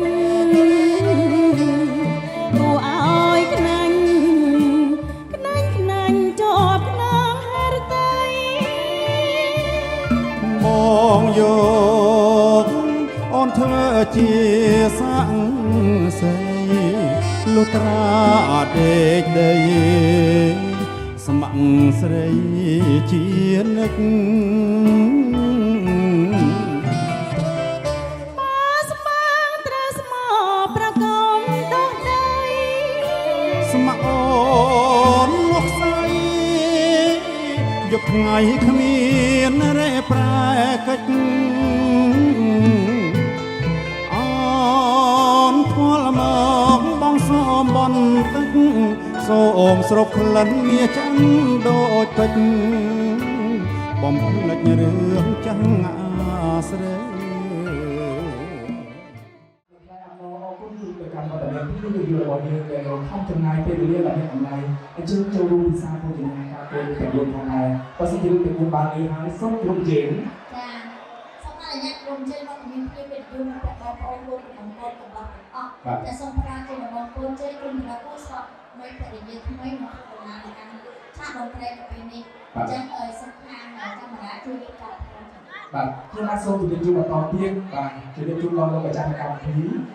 គួរឲ្យខ្នាញ់ជាប់ក្នុងហេតុតីបងយកអូនធ្វើជាសង្ស័យលុត្រាដេកដីស្ម័គ្រស្រីជានឹកបាស្មាត្រូវស្មោប្រកុំដោះដីស្ម័គ្រអូនលោកស្រីយកថ្ងៃគ្មានរេប្រែកិច្ចបន្ទឹកសូមស្រុកក្លិនមាចាំងដូចពេជ្របំភ្លេចរឿងចាំងអាស្រ័យអរគុណទូទៅកម្មបដិភាពទីយល់របស់យើងដែលខំចំណាយពេលវេលាដល់អ្នកអំណាចអញ្ចឹងចូលរួមពិសាភោជនាការពេលទាំងយប់ផងដែរបើសិនជាលោកទាំង4បាននេះហើយសូមគ្រប់ជេងចាសូមអនុញ្ញាតក្រុមជេងមកមានភាពពេលយប់មកបងប្អូនលោកទាំងបងប្អូនទាំងអស់តែសូមប្រាជ្ញាបងប្អូនជេងគុំដល់គូស្របនៃបរិយាថ្មីមកដំណើរការឆាកតន្ត្រីនៅពេលនេះអញ្ចឹងសំខាន់កាមេរ៉ាជួយកាត់បាទខ្ញុំអាចសូមជម្រាបជូនបន្តទៀតបាទជម្រាបជូនដល់លោកម្ចាស់កម្មវិធី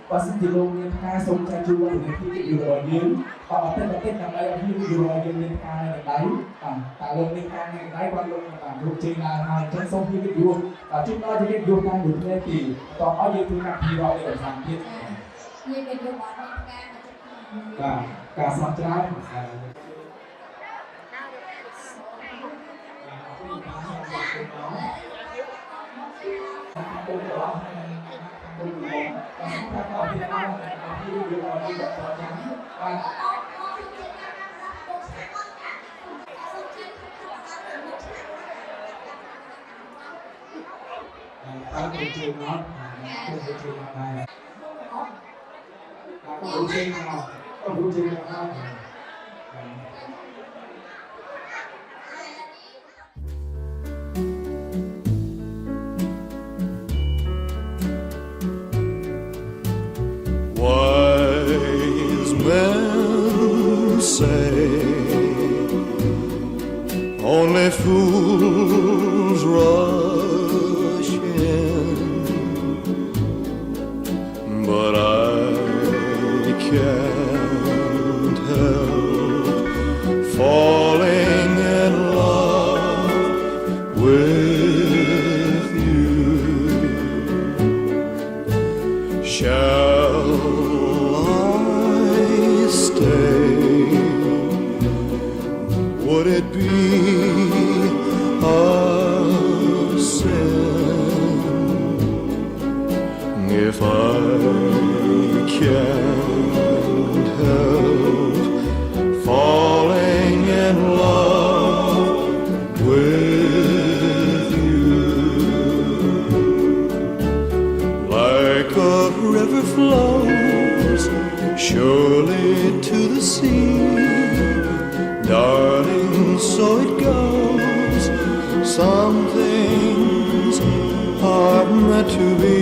បើសិនជាលោកមានការសូមចែកជូនវត្តមានទីរបស់យើងបាទបន្តិចដើម្បីឲ្យយើងរបស់យើងមានការនៅដៃបាទតើលោកមានការនៅដៃបាទលោកបាទលោកជិះឡើងហើយអញ្ចឹងសូមជម្រាបយួរបាទជូនដល់ជម្រាបយួរតាមមួយថ្ងៃទីតោះឲ្យយើងធ្វើការពីរយនេះសំទៀតនេះเป็นយោបល់នៃការបាទការស្មោះត្រង់Wise men say only fools rush in, but I can't help falling in love with you. Shall I stay? Would it be a sin if I can't help falling in love with you? Like a river flows surely to the sea, darling, so it goes. Some things are meant to be.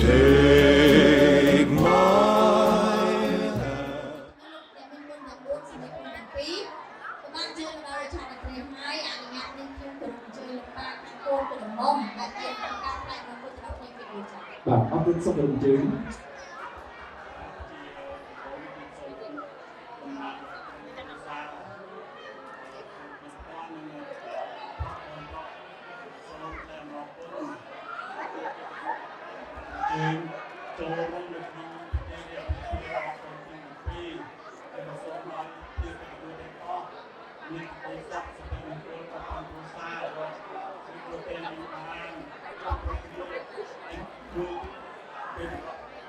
Take my hand. បានជឿដល់ឆានត្រីហើយអនុញ្ញាតនឹងខ្ញុំទៅជួយលោកប៉ាកូនទៅដំងតែទៀតការផ្លែរបស់ពុទ្ធរបស់ខ្ញុំពីចា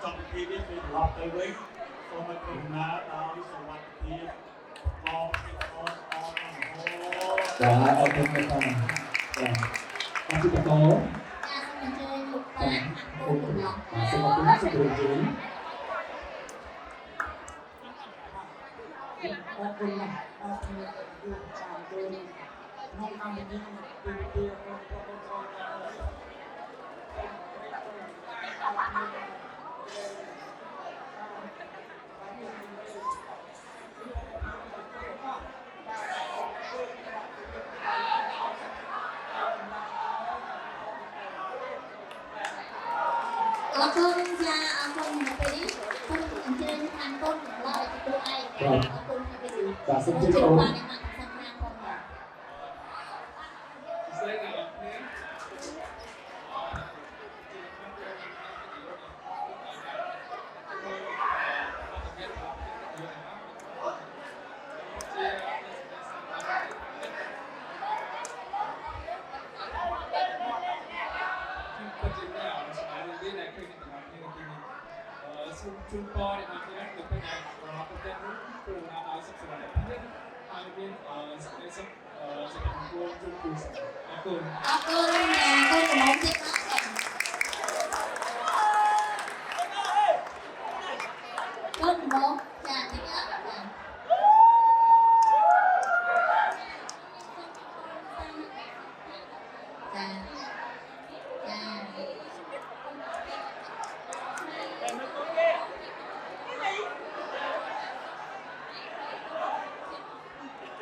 ចប់ពីនេះគឺត្រឡប់ទៅវិញសូមឲ្យព្រមណាដោយសុវត្ថិភាពអរគុណអរគុណបាទអរគុណបងបាទអរគុណបង អញ្ជើញលោកតាអរគុណលោក សូមអរគុណសូមអរគុណ អរគុណណាស់អរគុណលោកតាមទៅក្នុងអង្គនេះពីអរគុណចាអរគុណទៅនេះសូមអញ្ជើញខាងកូនឡើយទទួលឯងអរគុណទៅនេះ បាទសូមជឿ ចូល អូន បានមកសំណាងផងបាទ ស្ដីអ្នកគ្នា សូមជូនពរអ្នកនរគ្នាទៅពេលដែលប្រហែលប្រទេសនោះគឺណាដោយសុខសប្បាយភាពហើយមានសេចក្តីសុខសេចក្តីគួរជូនគូអរគុណ អរគុណកូនកំងទៀតកូនកំងចាតិចអត់ចា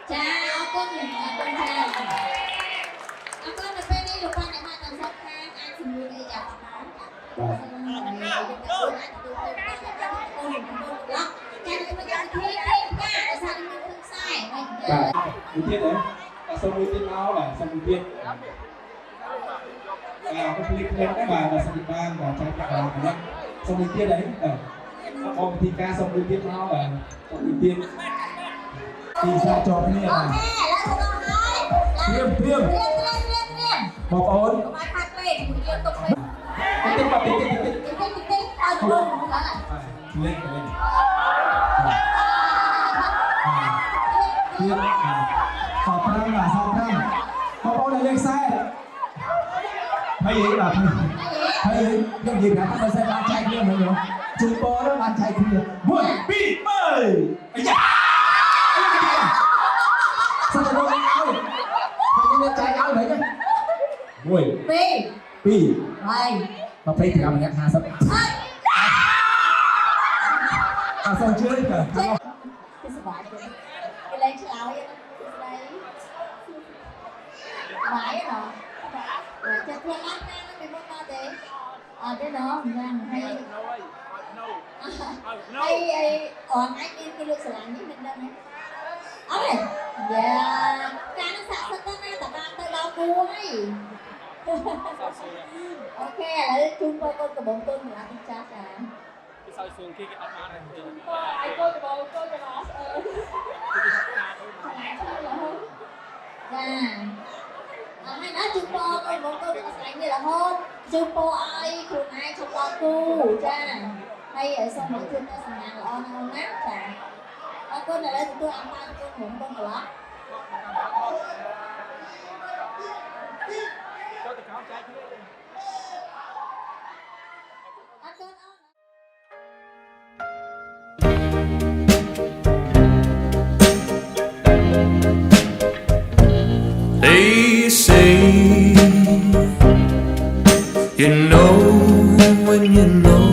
ចាអរគុណចាអរគុណទៅពេលនេះលោកបានអ្នកបានដល់សពខាងអាចជំនួយអីយ៉ាងបានចាបាទសូមឲ្យយើងទទួលអាចទទួលទៅបានតែកូនរបស់លោកចាខ្ញុំមកយ៉ាងទីចាដោយសារមានទឹកខ្សែហ្នឹងចា បាទមួយទៀតហ៎សូមមួយទៀតមកបាទសូមមួយទៀតក៏ភ្លេចភ្លេចដែរបាទដល់សិទ្ធិបានបាទចែកប្រាក់ហ្នឹងសូមមួយទៀតហ៎អបទីការសូមមួយទៀតមកបាទសូមមួយទៀតទីសាជាប់គ្នាបាទ អូខេឥឡូវទៅដល់ហើយ បងប្អូន កុំឲ្យខាត់ពេកយើងទុកពេក តិចបាទតិច តិចឲ្យខ្លួនហ្នឹងហើយ លេខលេខទៀតសោ5បាទសោ5បងប្អូនលេខខ្សែហើយបាទហើយយើងនិយាយថាបើសិនបានចែកគ្នាមើលជូនពរបានចែកគ្នា1 2 3អាយ៉ាសិនទៅឲ្យខ្ញុំចែកឲ្យវិញ1 2 ហើយ 25ម្នាក់50អសូវជឿទេ ទៅសុបាយទៅគេលេងឆ្លើយស្ដីបាយហ៎ចិត្តខ្លួនណាស់ណាមិនមកមកទេអត់ទេណោះយ៉ាងហើយអីអនអាចមានគេលើកស្រឡាញ់នេះមិនដឹងទេអត់ទេយ៉ាការនឹងស័ក្តិសិទ្ធិណាស់តែបានទៅដល់គូហើយអូខេឥឡូវជូនបងកូនកំបងកូនម្ល៉េះទីចាស់ចា គេសើចសួងគេអត់បានទេ អាយកូនកំបងកូនច្រឡំអើចាអរហើយណាជូនបងកូនកំបងកូនស្រីនេះរហូតជូនបងឲ្យខ្លួនឯងឈប់ដល់គូចាហើយសូមជូនតែសំណាងល្អណាស់ណាចាអរគុណឥឡូវទទួលអំណោយកូនកំបងកូនច្រឡំ ចូលទៅក្រោមចែកគ្នា អរគុណអូន They say you know when you know,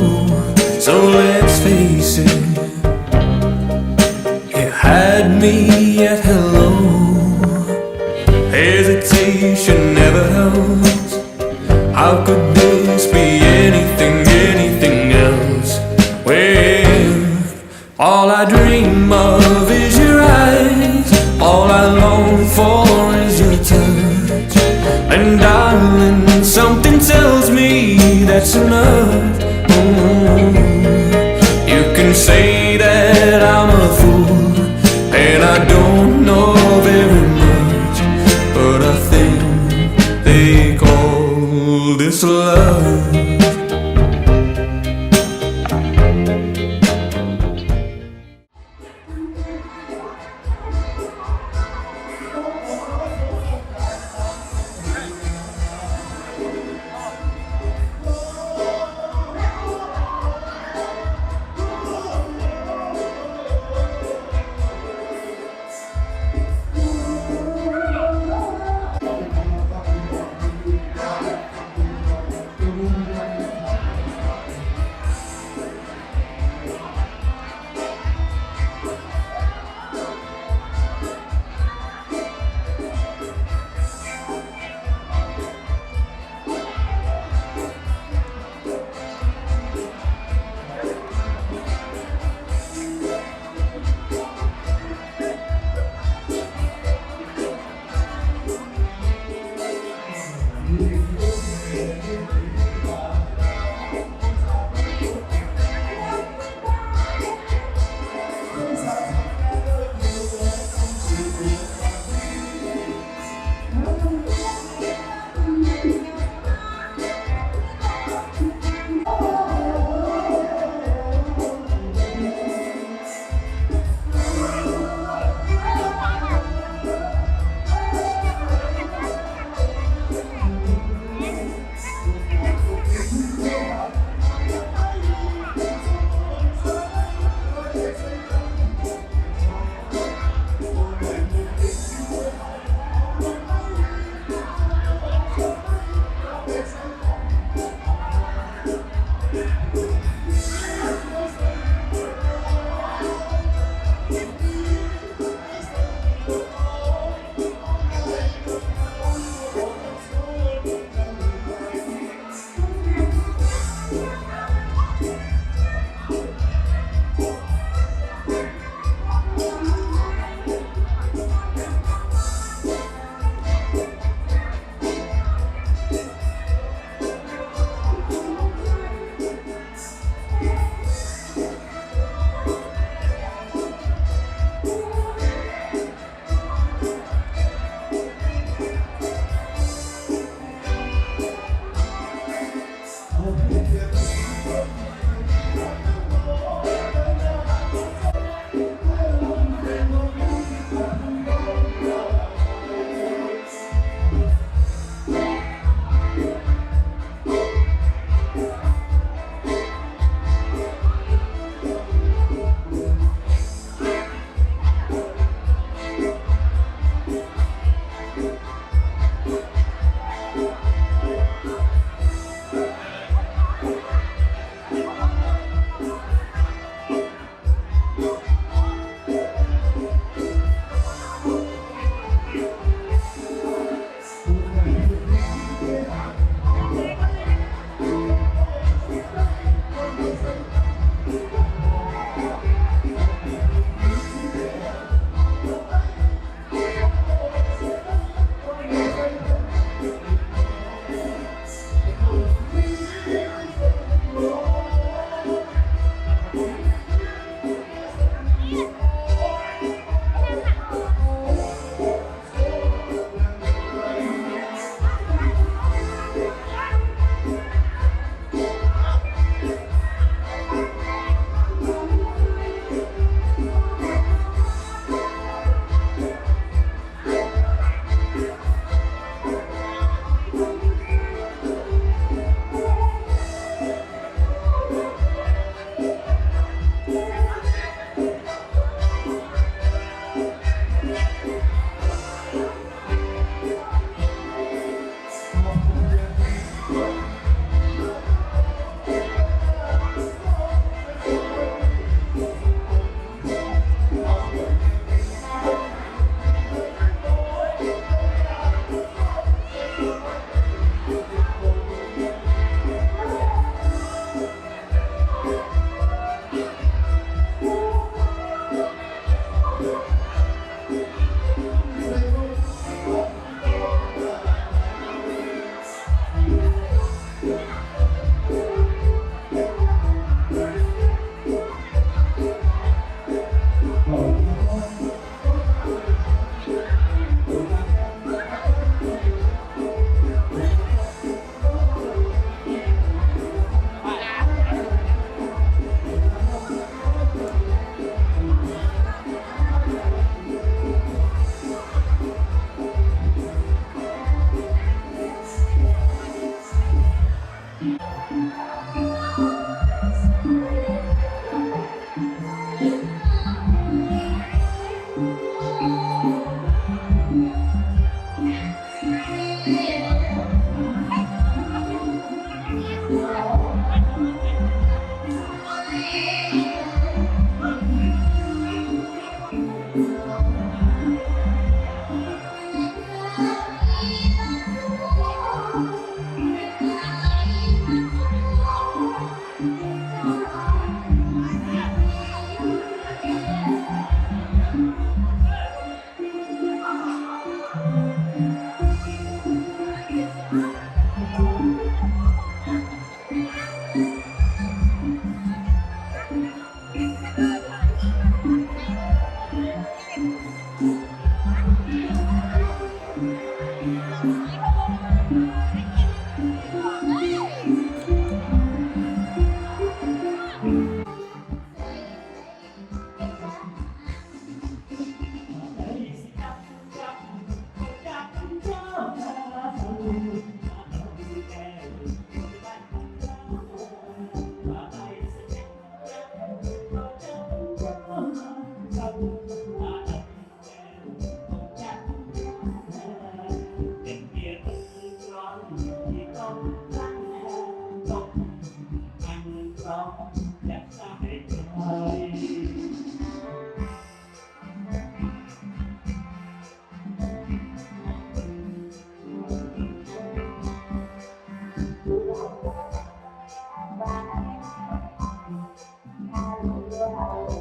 so let's face it. You had me at hello. Hesitation never helps. How could this be anything else? Well, all I dream of is your eyes. All I long for is your touch. And darling, something tells me that's enough. You can say that I'm a fool, and I don't know very much, but I think they call this love. Oh,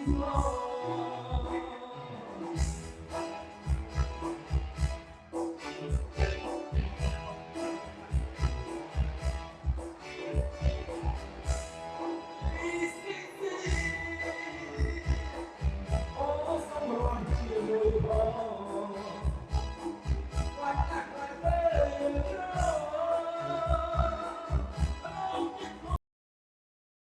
my